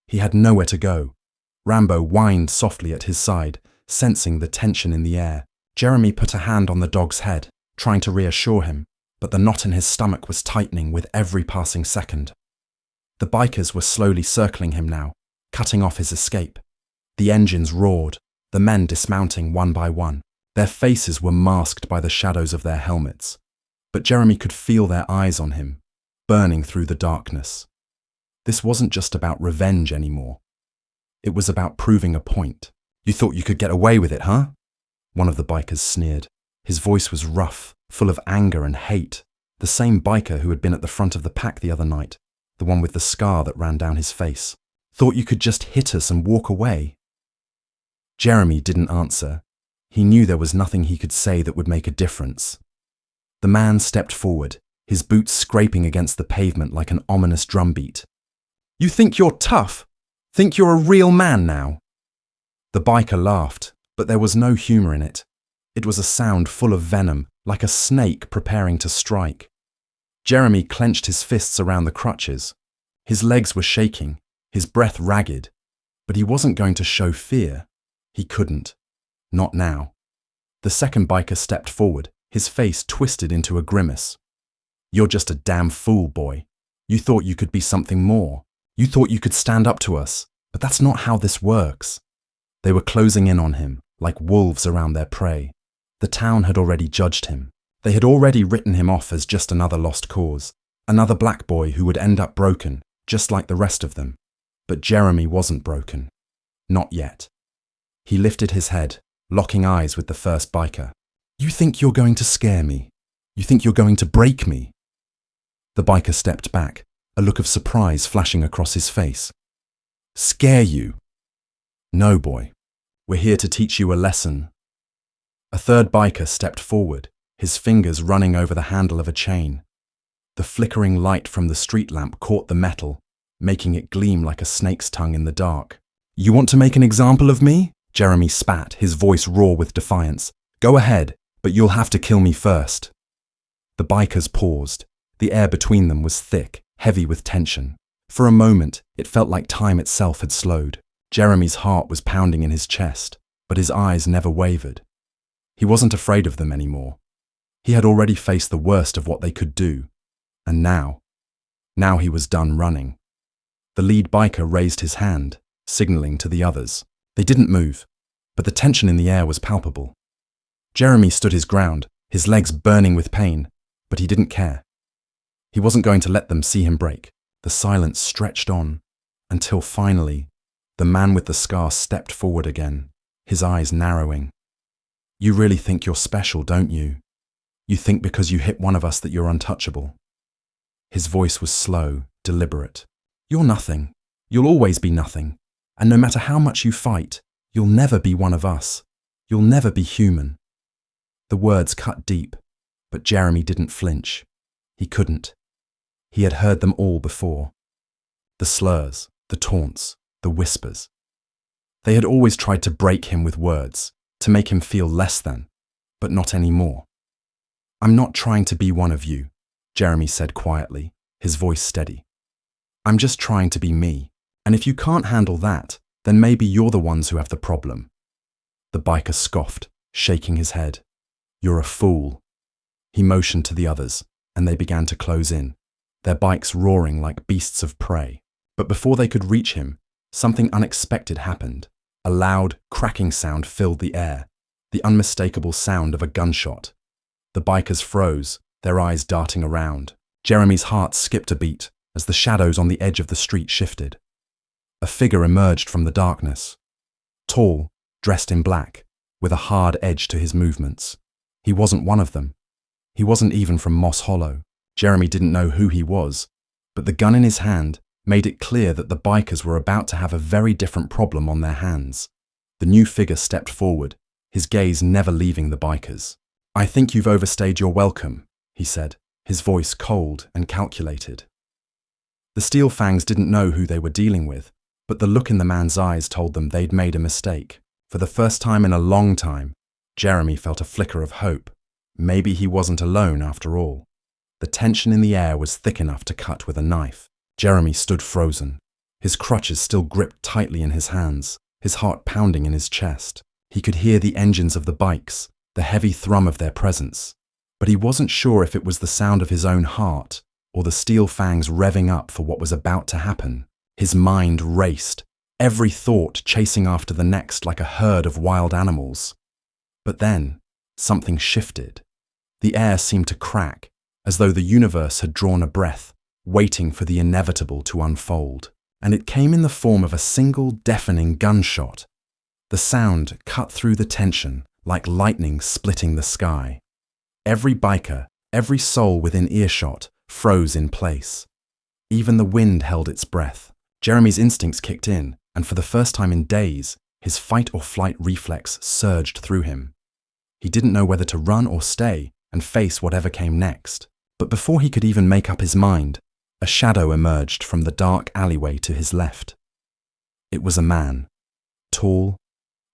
He had nowhere to go. Rambo whined softly at his side, sensing the tension in the air. Jeremy put a hand on the dog's head, trying to reassure him, but the knot in his stomach was tightening with every passing second. The bikers were slowly circling him now, cutting off his escape. The engines roared, the men dismounting one by one. Their faces were masked by the shadows of their helmets, but Jeremy could feel their eyes on him, burning through the darkness. This wasn't just about revenge anymore. It was about proving a point. "You thought you could get away with it, huh?" One of the bikers sneered. His voice was rough, full of anger and hate. The same biker who had been at the front of the pack the other night, the one with the scar that ran down his face. "Thought you could just hit us and walk away?" Jeremy didn't answer. He knew there was nothing he could say that would make a difference. The man stepped forward, his boots scraping against the pavement like an ominous drumbeat. "You think you're tough? Think you're a real man now?" The biker laughed, but there was no humor in it. It was a sound full of venom, like a snake preparing to strike. Jeremy clenched his fists around the crutches. His legs were shaking, his breath ragged, but he wasn't going to show fear. He couldn't. Not now. The second biker stepped forward, his face twisted into a grimace. "You're just a damn fool, boy. You thought you could be something more. You thought you could stand up to us, but that's not how this works." They were closing in on him, like wolves around their prey. The town had already judged him. They had already written him off as just another lost cause, another black boy who would end up broken, just like the rest of them. But Jeremy wasn't broken. Not yet. He lifted his head, locking eyes with the first biker. "You think you're going to scare me? You think you're going to break me?" The biker stepped back, a look of surprise flashing across his face. "Scare you? No, boy. We're here to teach you a lesson." A third biker stepped forward, his fingers running over the handle of a chain. The flickering light from the street lamp caught the metal, making it gleam like a snake's tongue in the dark. "You want to make an example of me? Jeremy spat, his voice raw with defiance. "Go ahead, but you'll have to kill me first." The bikers paused. The air between them was thick, heavy with tension. For a moment, it felt like time itself had slowed. Jeremy's heart was pounding in his chest, but his eyes never wavered. He wasn't afraid of them anymore. He had already faced the worst of what they could do. And now he was done running. The lead biker raised his hand, signaling to the others. They didn't move, but the tension in the air was palpable. Jeremy stood his ground, his legs burning with pain, but he didn't care. He wasn't going to let them see him break. The silence stretched on, until finally, the man with the scar stepped forward again, his eyes narrowing. "You really think you're special, don't you? You think because you hit one of us that you're untouchable." His voice was slow, deliberate. "You're nothing. You'll always be nothing. And no matter how much you fight, you'll never be one of us. You'll never be human." The words cut deep, but Jeremy didn't flinch. He couldn't. He had heard them all before. The slurs, the taunts, the whispers. They had always tried to break him with words, to make him feel less than, but not anymore. "I'm not trying to be one of you," Jeremy said quietly, his voice steady. "I'm just trying to be me, and if you can't handle that, then maybe you're the ones who have the problem." The biker scoffed, shaking his head. "You're a fool." He motioned to the others, and they began to close in, their bikes roaring like beasts of prey. But before they could reach him, something unexpected happened. A loud, cracking sound filled the air, the unmistakable sound of a gunshot. The bikers froze, their eyes darting around. Jeremy's heart skipped a beat as the shadows on the edge of the street shifted. A figure emerged from the darkness. Tall, dressed in black, with a hard edge to his movements. He wasn't one of them. He wasn't even from Moss Hollow. Jeremy didn't know who he was, but the gun in his hand made it clear that the bikers were about to have a very different problem on their hands. The new figure stepped forward, his gaze never leaving the bikers. "I think you've overstayed your welcome," he said, his voice cold and calculated. The Steel Fangs didn't know who they were dealing with, but the look in the man's eyes told them they'd made a mistake. For the first time in a long time, Jeremy felt a flicker of hope. Maybe he wasn't alone after all. The tension in the air was thick enough to cut with a knife. Jeremy stood frozen, his crutches still gripped tightly in his hands, his heart pounding in his chest. He could hear the engines of the bikes, the heavy thrum of their presence, but he wasn't sure if it was the sound of his own heart or the Steel Fangs revving up for what was about to happen. His mind raced, every thought chasing after the next like a herd of wild animals. But then, something shifted. The air seemed to crack, as though the universe had drawn a breath, waiting for the inevitable to unfold. And it came in the form of a single deafening gunshot. The sound cut through the tension like lightning splitting the sky. Every biker, every soul within earshot, froze in place. Even the wind held its breath. Jeremy's instincts kicked in, and for the first time in days, his fight-or-flight reflex surged through him. He didn't know whether to run or stay and face whatever came next. But before he could even make up his mind, a shadow emerged from the dark alleyway to his left. It was a man, tall,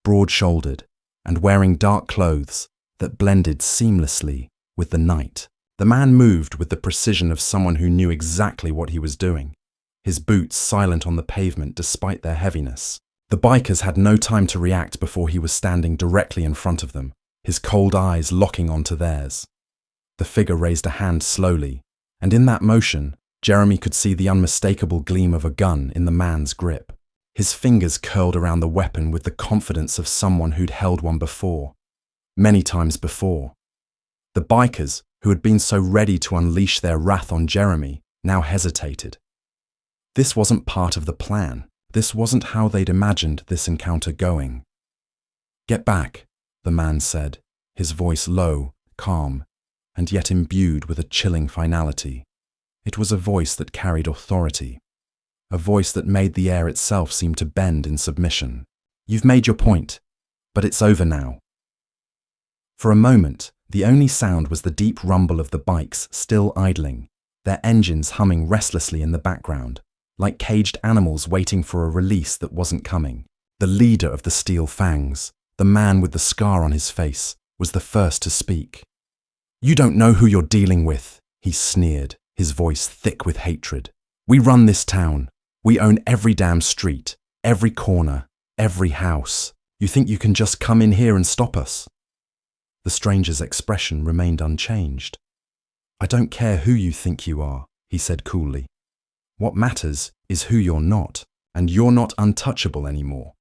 broad-shouldered, and wearing dark clothes that blended seamlessly with the night. The man moved with the precision of someone who knew exactly what he was doing, his boots silent on the pavement despite their heaviness. The bikers had no time to react before he was standing directly in front of them, his cold eyes locking onto theirs. The figure raised a hand slowly, and in that motion, Jeremy could see the unmistakable gleam of a gun in the man's grip. His fingers curled around the weapon with the confidence of someone who'd held one before, many times before. The bikers, who had been so ready to unleash their wrath on Jeremy, now hesitated. This wasn't part of the plan. This wasn't how they'd imagined this encounter going. "Get back," the man said, his voice low, calm, and yet imbued with a chilling finality. It was a voice that carried authority, a voice that made the air itself seem to bend in submission. "You've made your point, but it's over now." For a moment, the only sound was the deep rumble of the bikes still idling, their engines humming restlessly in the background, like caged animals waiting for a release that wasn't coming. the leader of the Steel Fangs, the man with the scar on his face, was the first to speak. "You don't know who you're dealing with," he sneered, his voice thick with hatred. "We run this town. We own every damn street, every corner, every house. You think you can just come in here and stop us?" The stranger's expression remained unchanged. "I don't care who you think you are," he said coolly. "What matters is who you're not, and you're not untouchable anymore."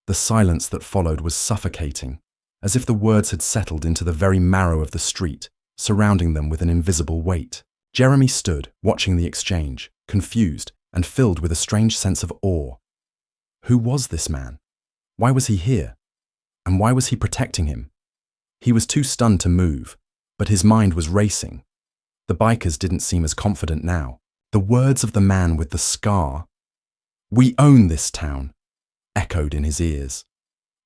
The silence that followed was suffocating, as if the words had settled into the very marrow of the street, surrounding them with an invisible weight. Jeremy stood, watching the exchange, confused and filled with a strange sense of awe. Who was this man? Why was he here? And why was he protecting him? He was too stunned to move, but his mind was racing. The bikers didn't seem as confident now. The words of the man with the scar, "We own this town," echoed in his ears.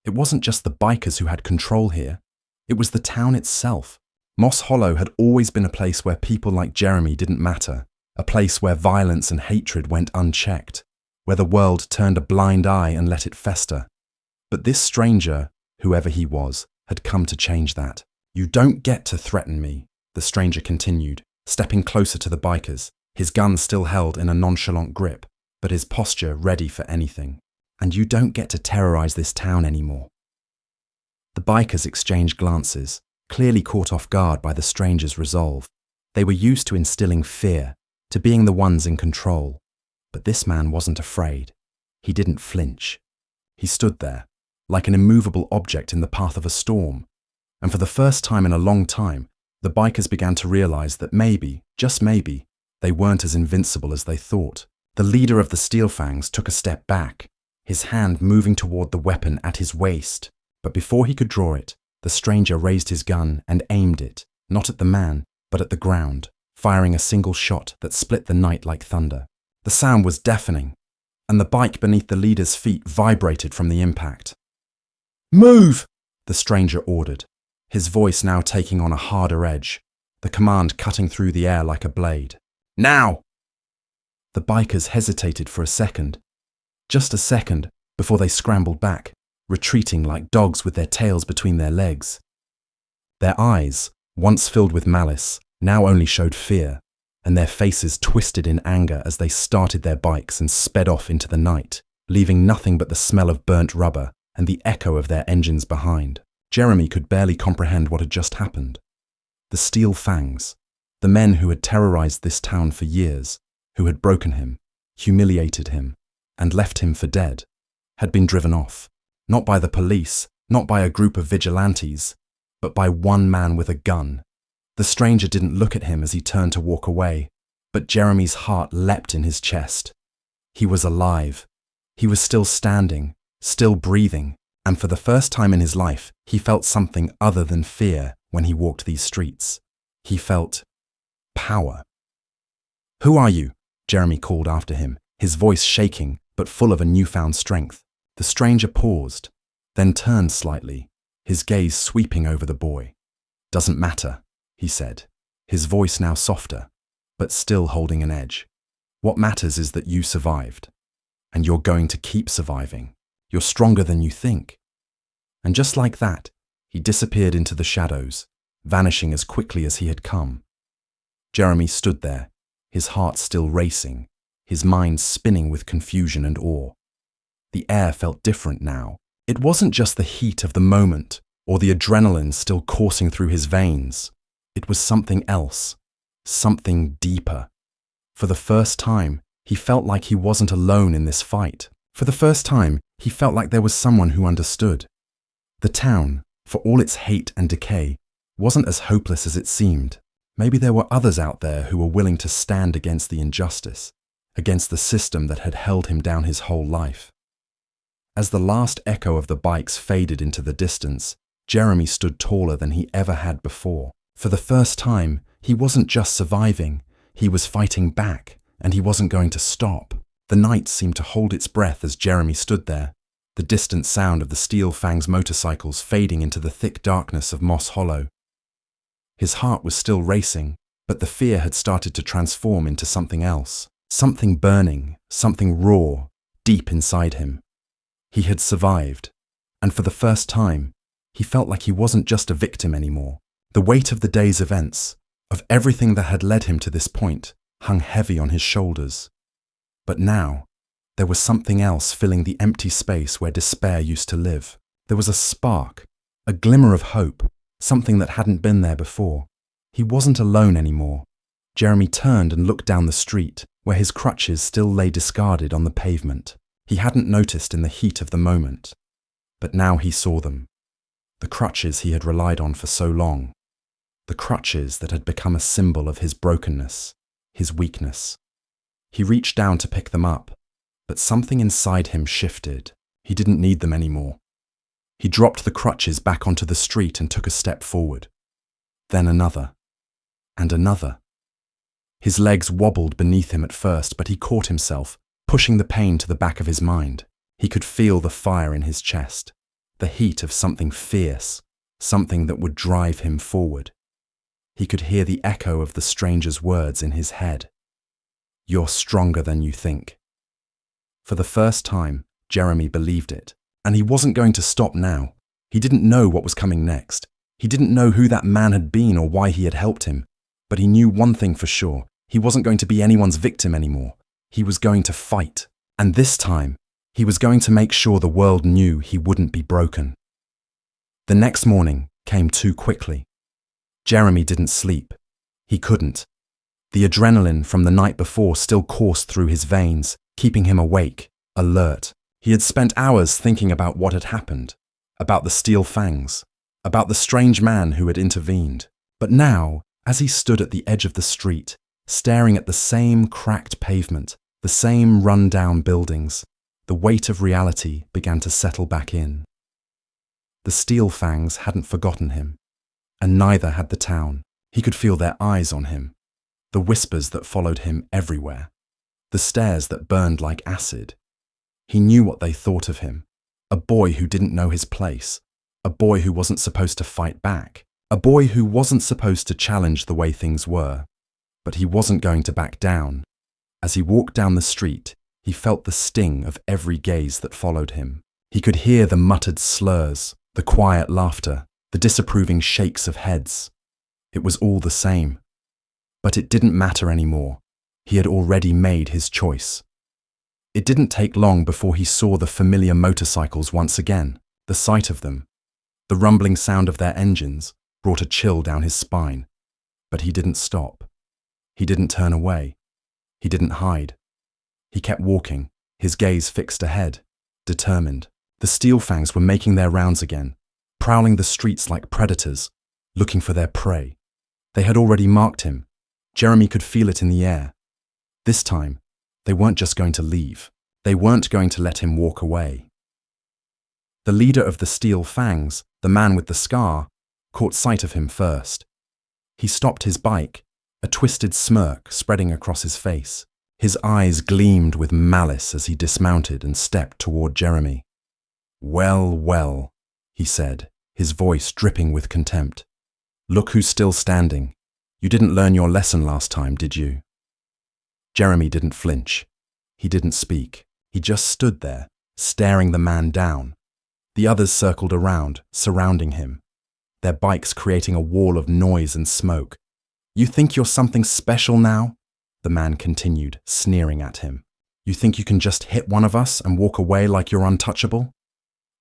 It wasn't just the bikers who had control here. It was the town itself. Moss Hollow had always been a place where people like Jeremy didn't matter, a place where violence and hatred went unchecked, where the world turned a blind eye and let it fester. But this stranger, whoever he was, had come to change that. "You don't get to threaten me," the stranger continued, stepping closer to the bikers, his gun still held in a nonchalant grip, but his posture ready for anything. "And you don't get to terrorize this town anymore." The bikers exchanged glances, clearly caught off guard by the stranger's resolve. They were used to instilling fear, to being the ones in control. But this man wasn't afraid. He didn't flinch. He stood there, like an immovable object in the path of a storm. And for the first time in a long time, the bikers began to realize that maybe, just maybe, they weren't as invincible as they thought. The leader of the Steel Fangs took a step back, his hand moving toward the weapon at his waist. But before he could draw it, the stranger raised his gun and aimed it, not at the man, but at the ground, firing a single shot that split the night like thunder. The sound was deafening, and the bike beneath the leader's feet vibrated from the impact. "Move!" the stranger ordered, his voice now taking on a harder edge, the command cutting through the air like a blade. "Now!" The bikers hesitated for a second, just a second, before they scrambled back, retreating like dogs with their tails between their legs. Their eyes, once filled with malice, now only showed fear, and their faces twisted in anger as they started their bikes and sped off into the night, leaving nothing but the smell of burnt rubber and the echo of their engines behind. Jeremy could barely comprehend what had just happened. The Steel Fangs, the men who had terrorized this town for years, who had broken him, humiliated him, and left him for dead, had been driven off, not by the police, not by a group of vigilantes, but by one man with a gun. The stranger didn't look at him as he turned to walk away, but Jeremy's heart leapt in his chest. He was alive. He was still standing, still breathing, and for the first time in his life, he felt something other than fear when he walked these streets. He felt power. "Who are you?" Jeremy called after him, his voice shaking, but full of a newfound strength. The stranger paused, then turned slightly, his gaze sweeping over the boy. "Doesn't matter," he said, his voice now softer, but still holding an edge. "What matters is that you survived, and you're going to keep surviving. You're stronger than you think." And just like that, he disappeared into the shadows, vanishing as quickly as he had come. Jeremy stood there, his heart still racing, his mind spinning with confusion and awe. The air felt different now. It wasn't just the heat of the moment or the adrenaline still coursing through his veins. It was something else, something deeper. For the first time, he felt like he wasn't alone in this fight. For the first time, he felt like there was someone who understood. The town, for all its hate and decay, wasn't as hopeless as it seemed. Maybe there were others out there who were willing to stand against the injustice, against the system that had held him down his whole life. As the last echo of the bikes faded into the distance, Jeremy stood taller than he ever had before. For the first time, he wasn't just surviving, he was fighting back, and he wasn't going to stop. The night seemed to hold its breath as Jeremy stood there, the distant sound of the Steel Fangs motorcycles fading into the thick darkness of Moss Hollow. His heart was still racing, but the fear had started to transform into something else, something burning, something raw, deep inside him. He had survived, and for the first time, he felt like he wasn't just a victim anymore. The weight of the day's events, of everything that had led him to this point, hung heavy on his shoulders. But now, there was something else filling the empty space where despair used to live. There was a spark, a glimmer of hope, something that hadn't been there before. He wasn't alone anymore. Jeremy turned and looked down the street, where his crutches still lay discarded on the pavement. He hadn't noticed in the heat of the moment, but now he saw them. The crutches he had relied on for so long. The crutches that had become a symbol of his brokenness, his weakness. He reached down to pick them up, but something inside him shifted. He didn't need them anymore. He dropped the crutches back onto the street and took a step forward. Then another. And another. His legs wobbled beneath him at first, but he caught himself, pushing the pain to the back of his mind. He could feel the fire in his chest, the heat of something fierce, something that would drive him forward. He could hear the echo of the stranger's words in his head. "You're stronger than you think." For the first time, Jeremy believed it, and he wasn't going to stop now. He didn't know what was coming next. He didn't know who that man had been or why he had helped him, but he knew one thing for sure. He wasn't going to be anyone's victim anymore. He was going to fight, and this time, he was going to make sure the world knew he wouldn't be broken. The next morning came too quickly. Jeremy didn't sleep. He couldn't. The adrenaline from the night before still coursed through his veins, keeping him awake, alert. He had spent hours thinking about what had happened, about the Steel Fangs, about the strange man who had intervened. But now, as he stood at the edge of the street, staring at the same cracked pavement, the same run-down buildings, the weight of reality began to settle back in. The Steel Fangs hadn't forgotten him, and neither had the town. He could feel their eyes on him, the whispers that followed him everywhere, the stares that burned like acid. He knew what they thought of him, a boy who didn't know his place, a boy who wasn't supposed to fight back, a boy who wasn't supposed to challenge the way things were. But he wasn't going to back down. As he walked down the street, he felt the sting of every gaze that followed him. He could hear the muttered slurs, the quiet laughter, the disapproving shakes of heads. It was all the same. But it didn't matter anymore. He had already made his choice. It didn't take long before he saw the familiar motorcycles once again. The sight of them, the rumbling sound of their engines, brought a chill down his spine. But he didn't stop. He didn't turn away. He didn't hide. He kept walking, his gaze fixed ahead, determined. The Steel Fangs were making their rounds again, prowling the streets like predators, looking for their prey. They had already marked him. Jeremy could feel it in the air. This time, they weren't just going to leave. They weren't going to let him walk away. The leader of the Steel Fangs, the man with the scar, caught sight of him first. He stopped his bike, a twisted smirk spreading across his face. His eyes gleamed with malice as he dismounted and stepped toward Jeremy. "Well, well," he said, his voice dripping with contempt. "Look who's still standing. You didn't learn your lesson last time, did you?" Jeremy didn't flinch. He didn't speak. He just stood there, staring the man down. The others circled around, surrounding him, their bikes creating a wall of noise and smoke. "You think you're something special now?" the man continued, sneering at him. "You think you can just hit one of us and walk away like you're untouchable?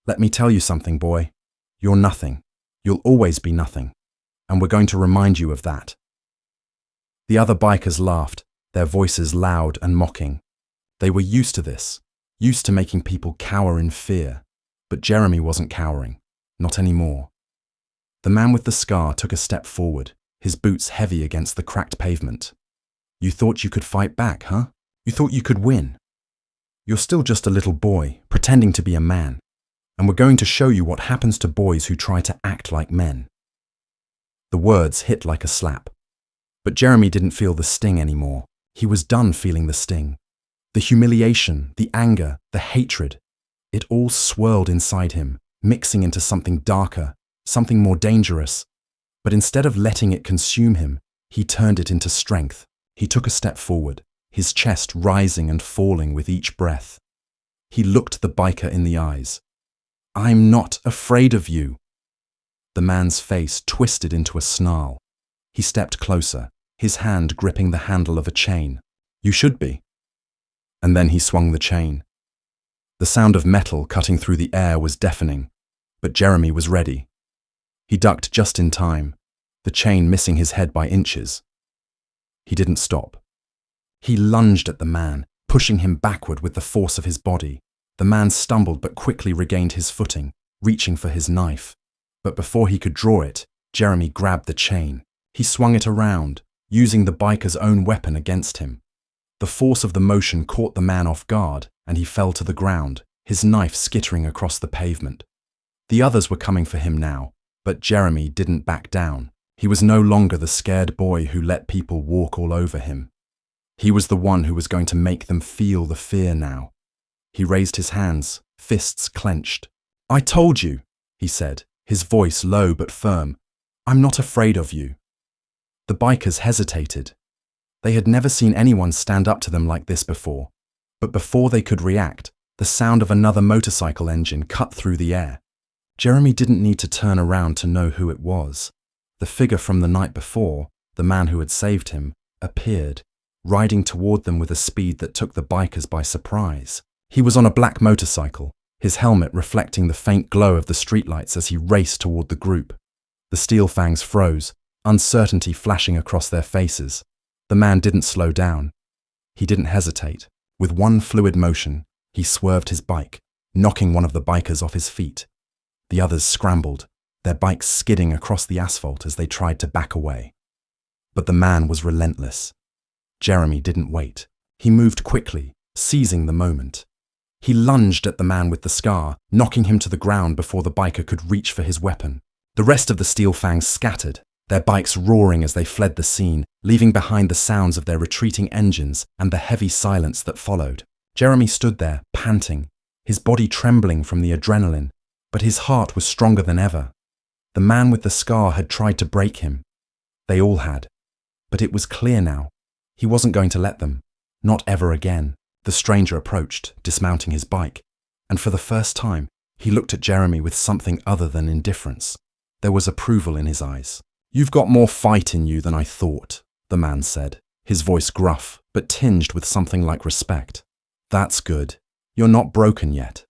Let me tell you something, boy. You're nothing. You'll always be nothing. And we're going to remind you of that." The other bikers laughed, their voices loud and mocking. They were used to this, used to making people cower in fear. But Jeremy wasn't cowering, not anymore. The man with the scar took a step forward, his boots heavy against the cracked pavement. "You thought you could fight back, huh? You thought you could win? You're still just a little boy, pretending to be a man. And we're going to show you what happens to boys who try to act like men." The words hit like a slap. But Jeremy didn't feel the sting anymore. He was done feeling the sting. The humiliation, the anger, the hatred, it all swirled inside him, mixing into something darker, something more dangerous. But instead of letting it consume him, he turned it into strength. He took a step forward, his chest rising and falling with each breath. He looked the biker in the eyes. "I'm not afraid of you." The man's face twisted into a snarl. He stepped closer, his hand gripping the handle of a chain. "You should be." And then he swung the chain. The sound of metal cutting through the air was deafening, but Jeremy was ready. He ducked just in time, the chain missing his head by inches. He didn't stop. He lunged at the man, pushing him backward with the force of his body. The man stumbled but quickly regained his footing, reaching for his knife. But before he could draw it, Jeremy grabbed the chain. He swung it around, using the biker's own weapon against him. The force of the motion caught the man off guard, and he fell to the ground, his knife skittering across the pavement. The others were coming for him now, but Jeremy didn't back down. He was no longer the scared boy who let people walk all over him. He was the one who was going to make them feel the fear now. He raised his hands, fists clenched. "I told you," he said, his voice low but firm. "I'm not afraid of you." The bikers hesitated. They had never seen anyone stand up to them like this before. But before they could react, the sound of another motorcycle engine cut through the air. Jeremy didn't need to turn around to know who it was. The figure from the night before, the man who had saved him, appeared, riding toward them with a speed that took the bikers by surprise. He was on a black motorcycle, his helmet reflecting the faint glow of the streetlights as he raced toward the group. The Steel Fangs froze, uncertainty flashing across their faces. The man didn't slow down. He didn't hesitate. With one fluid motion, he swerved his bike, knocking one of the bikers off his feet. The others scrambled, their bikes skidding across the asphalt as they tried to back away. But the man was relentless. Jeremy didn't wait. He moved quickly, seizing the moment. He lunged at the man with the scar, knocking him to the ground before the biker could reach for his weapon. The rest of the Steel Fangs scattered, their bikes roaring as they fled the scene, leaving behind the sounds of their retreating engines and the heavy silence that followed. Jeremy stood there, panting, his body trembling from the adrenaline, but his heart was stronger than ever. The man with the scar had tried to break him. They all had. But it was clear now. He wasn't going to let them. Not ever again. The stranger approached, dismounting his bike, and for the first time, he looked at Jeremy with something other than indifference. There was approval in his eyes. "You've got more fight in you than I thought," the man said, his voice gruff, but tinged with something like respect. "That's good. You're not broken yet."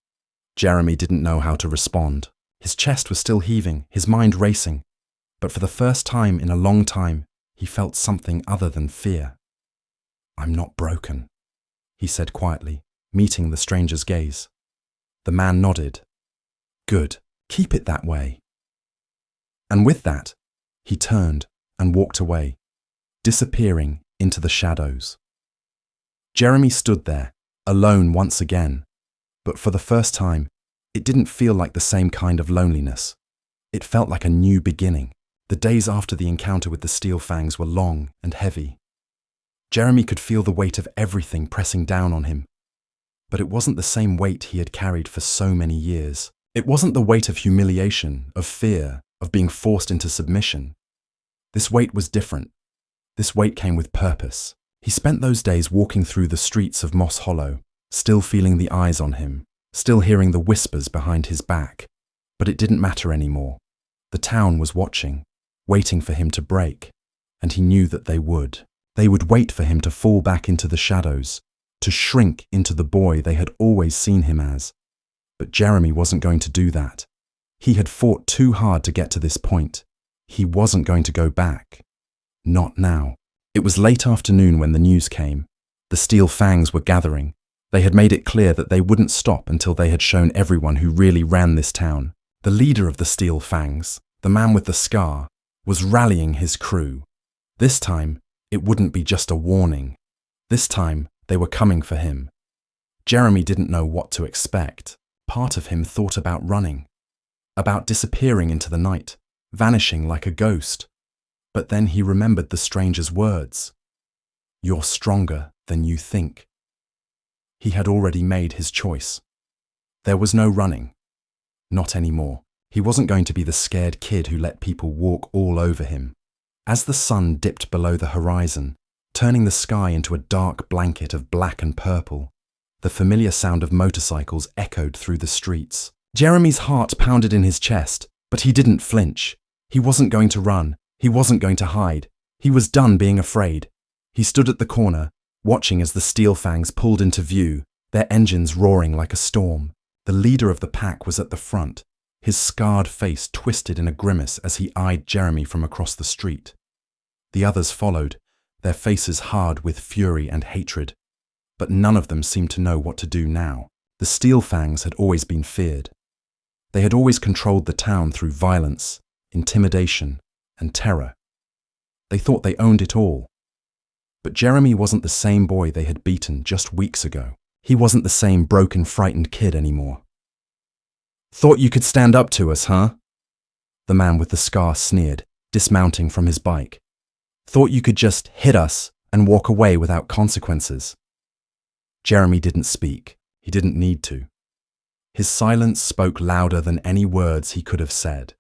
Jeremy didn't know how to respond. His chest was still heaving, his mind racing, but for the first time in a long time, he felt something other than fear. "I'm not broken," he said quietly, meeting the stranger's gaze. The man nodded. "Good. Keep it that way." And with that, he turned and walked away, disappearing into the shadows. Jeremy stood there, alone once again, but for the first time, it didn't feel like the same kind of loneliness. It felt like a new beginning. The days after the encounter with the Steel Fangs were long and heavy. Jeremy could feel the weight of everything pressing down on him. But it wasn't the same weight he had carried for so many years. It wasn't the weight of humiliation, of fear, of being forced into submission. This weight was different. This weight came with purpose. He spent those days walking through the streets of Moss Hollow, still feeling the eyes on him, still hearing the whispers behind his back. But it didn't matter anymore. The town was watching, waiting for him to break, and he knew that they would. They would wait for him to fall back into the shadows, to shrink into the boy they had always seen him as. But Jeremy wasn't going to do that. He had fought too hard to get to this point. He wasn't going to go back. Not now. It was late afternoon when the news came. The Steel Fangs were gathering. They had made it clear that they wouldn't stop until they had shown everyone who really ran this town. The leader of the Steel Fangs, the man with the scar, was rallying his crew. This time, it wouldn't be just a warning. This time, they were coming for him. Jeremy didn't know what to expect. Part of him thought about running, about disappearing into the night, vanishing like a ghost. But then he remembered the stranger's words. "You're stronger than you think." He had already made his choice. There was no running. Not anymore. He wasn't going to be the scared kid who let people walk all over him. As the sun dipped below the horizon, turning the sky into a dark blanket of black and purple, The familiar sound of motorcycles echoed through the streets. Jeremy's heart pounded in his chest, but he didn't flinch. He wasn't going to run. He wasn't going to hide. He was done being afraid. He stood at the corner, watching as the Steel Fangs pulled into view, their engines roaring like a storm. The leader of the pack was at the front, his scarred face twisted in a grimace as he eyed Jeremy from across the street. The others followed, their faces hard with fury and hatred. But none of them seemed to know what to do now. The Steel Fangs had always been feared. They had always controlled the town through violence, intimidation, and terror. They thought they owned it all. But Jeremy wasn't the same boy they had beaten just weeks ago. He wasn't the same broken, frightened kid anymore. "Thought you could stand up to us, huh?" The man with the scar sneered, dismounting from his bike. "Thought you could just hit us and walk away without consequences?" Jeremy didn't speak. He didn't need to. His silence spoke louder than any words he could have said.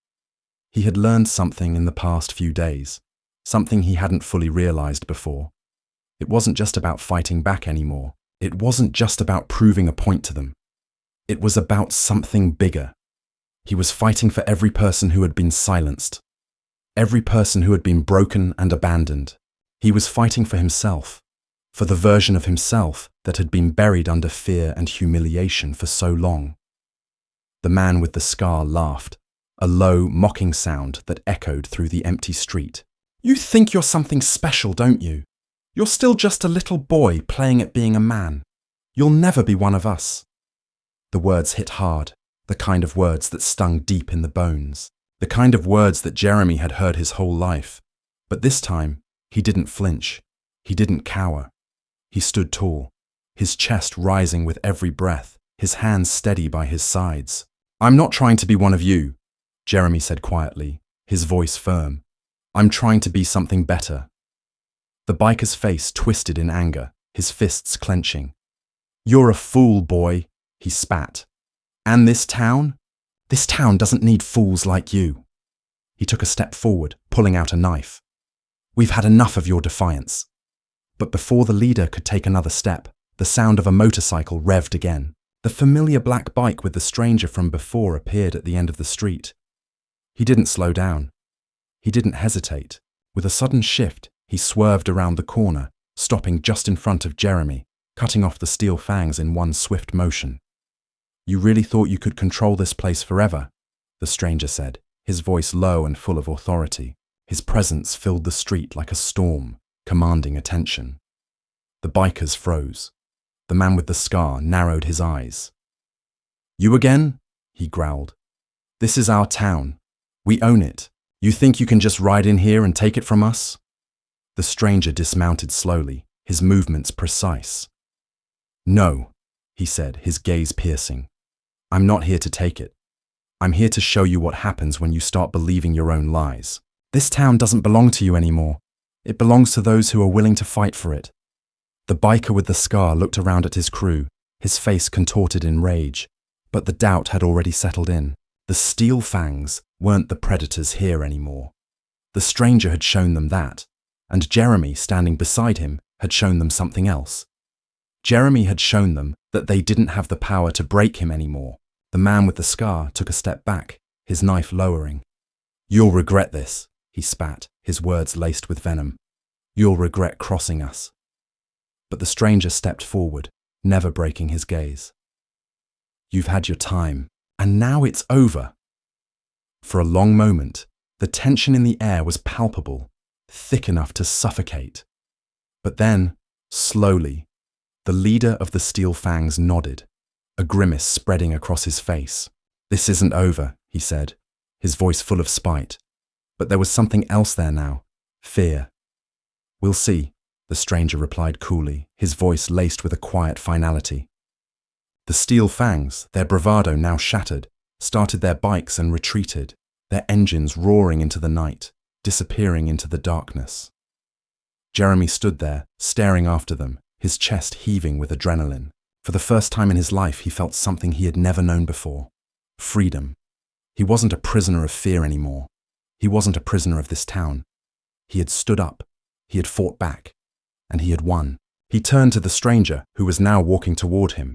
He had learned something in the past few days, something he hadn't fully realized before. It wasn't just about fighting back anymore. It wasn't just about proving a point to them. It was about something bigger. He was fighting for every person who had been silenced, every person who had been broken and abandoned. He was fighting for himself, for the version of himself that had been buried under fear and humiliation for so long. The man with the scar laughed, a low, mocking sound that echoed through the empty street. "You think you're something special, don't you? You're still just a little boy playing at being a man. You'll never be one of us." The words hit hard, the kind of words that stung deep in the bones, the kind of words that Jeremy had heard his whole life. But this time, he didn't flinch. He didn't cower. He stood tall, his chest rising with every breath, his hands steady by his sides. "I'm not trying to be one of you," Jeremy said quietly, his voice firm. "I'm trying to be something better." The biker's face twisted in anger, his fists clenching. "You're a fool, boy," he spat. "And this town? This town doesn't need fools like you." He took a step forward, pulling out a knife. "We've had enough of your defiance." But before the leader could take another step, the sound of a motorcycle revved again. The familiar black bike with the stranger from before appeared at the end of the street. He didn't slow down. He didn't hesitate. With a sudden shift, he swerved around the corner, stopping just in front of Jeremy, cutting off the Steel Fangs in one swift motion. "You really thought you could control this place forever?" the stranger said, his voice low and full of authority. His presence filled the street like a storm, commanding attention. The bikers froze. The man with the scar narrowed his eyes. "You again?" he growled. "This is our town. We own it. You think you can just ride in here and take it from us?" The stranger dismounted slowly, his movements precise. "No," he said, his gaze piercing. "I'm not here to take it. I'm here to show you what happens when you start believing your own lies. This town doesn't belong to you anymore. It belongs to those who are willing to fight for it." The biker with the scar looked around at his crew, his face contorted in rage. But the doubt had already settled in. The Steel Fangs weren't the predators here anymore. The stranger had shown them that, and Jeremy, standing beside him, had shown them something else. Jeremy had shown them that they didn't have the power to break him anymore. The man with the scar took a step back, his knife lowering. "You'll regret this," he spat, his words laced with venom. "You'll regret crossing us." But the stranger stepped forward, never breaking his gaze. "You've had your time, and now it's over." For a long moment, the tension in the air was palpable, thick enough to suffocate. But then, slowly, the leader of the Steel Fangs nodded, a grimace spreading across his face. "This isn't over," he said, his voice full of spite. But there was something else there now, fear. "We'll see," the stranger replied coolly, his voice laced with a quiet finality. The Steel Fangs, their bravado now shattered, started their bikes and retreated, their engines roaring into the night, disappearing into the darkness. Jeremy stood there, staring after them, his chest heaving with adrenaline. For the first time in his life, he felt something he had never known before. Freedom. He wasn't a prisoner of fear anymore. He wasn't a prisoner of this town. He had stood up, he had fought back, and he had won. He turned to the stranger, who was now walking toward him.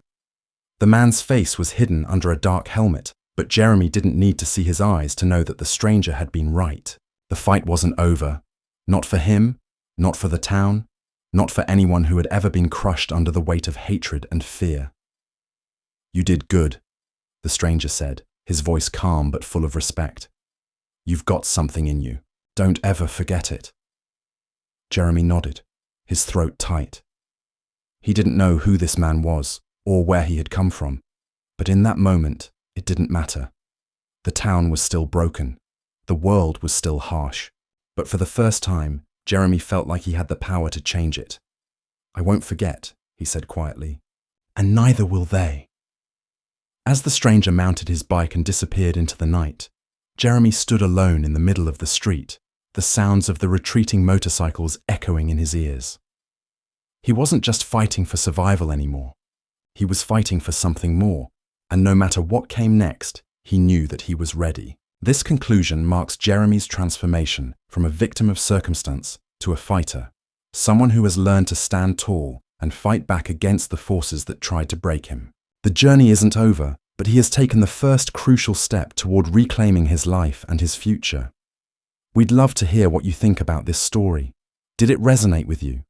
The man's face was hidden under a dark helmet, but Jeremy didn't need to see his eyes to know that the stranger had been right. The fight wasn't over. Not for him, not for the town, not for anyone who had ever been crushed under the weight of hatred and fear. "You did good," the stranger said, his voice calm but full of respect. "You've got something in you. Don't ever forget it." Jeremy nodded, his throat tight. He didn't know who this man was or where he had come from, but in that moment, it didn't matter. The town was still broken. The world was still harsh. But for the first time, Jeremy felt like he had the power to change it. "I won't forget," he said quietly, "and neither will they." As the stranger mounted his bike and disappeared into the night, Jeremy stood alone in the middle of the street, the sounds of the retreating motorcycles echoing in his ears. He wasn't just fighting for survival anymore. He was fighting for something more, and no matter what came next, he knew that he was ready. This conclusion marks Jeremy's transformation from a victim of circumstance to a fighter, someone who has learned to stand tall and fight back against the forces that tried to break him. The journey isn't over, but he has taken the first crucial step toward reclaiming his life and his future. We'd love to hear what you think about this story. Did it resonate with you?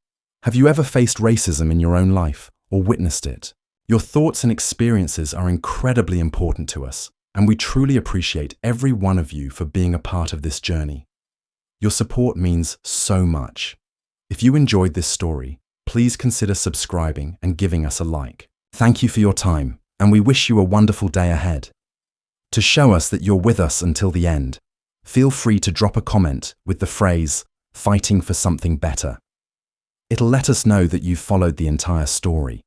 Have you ever faced racism in your own life or witnessed it? Your thoughts and experiences are incredibly important to us, and we truly appreciate every one of you for being a part of this journey. Your support means so much. If you enjoyed this story, please consider subscribing and giving us a like. Thank you for your time, and we wish you a wonderful day ahead. To show us that you're with us until the end, feel free to drop a comment with the phrase, "Fighting for something better." It'll let us know that you've followed the entire story.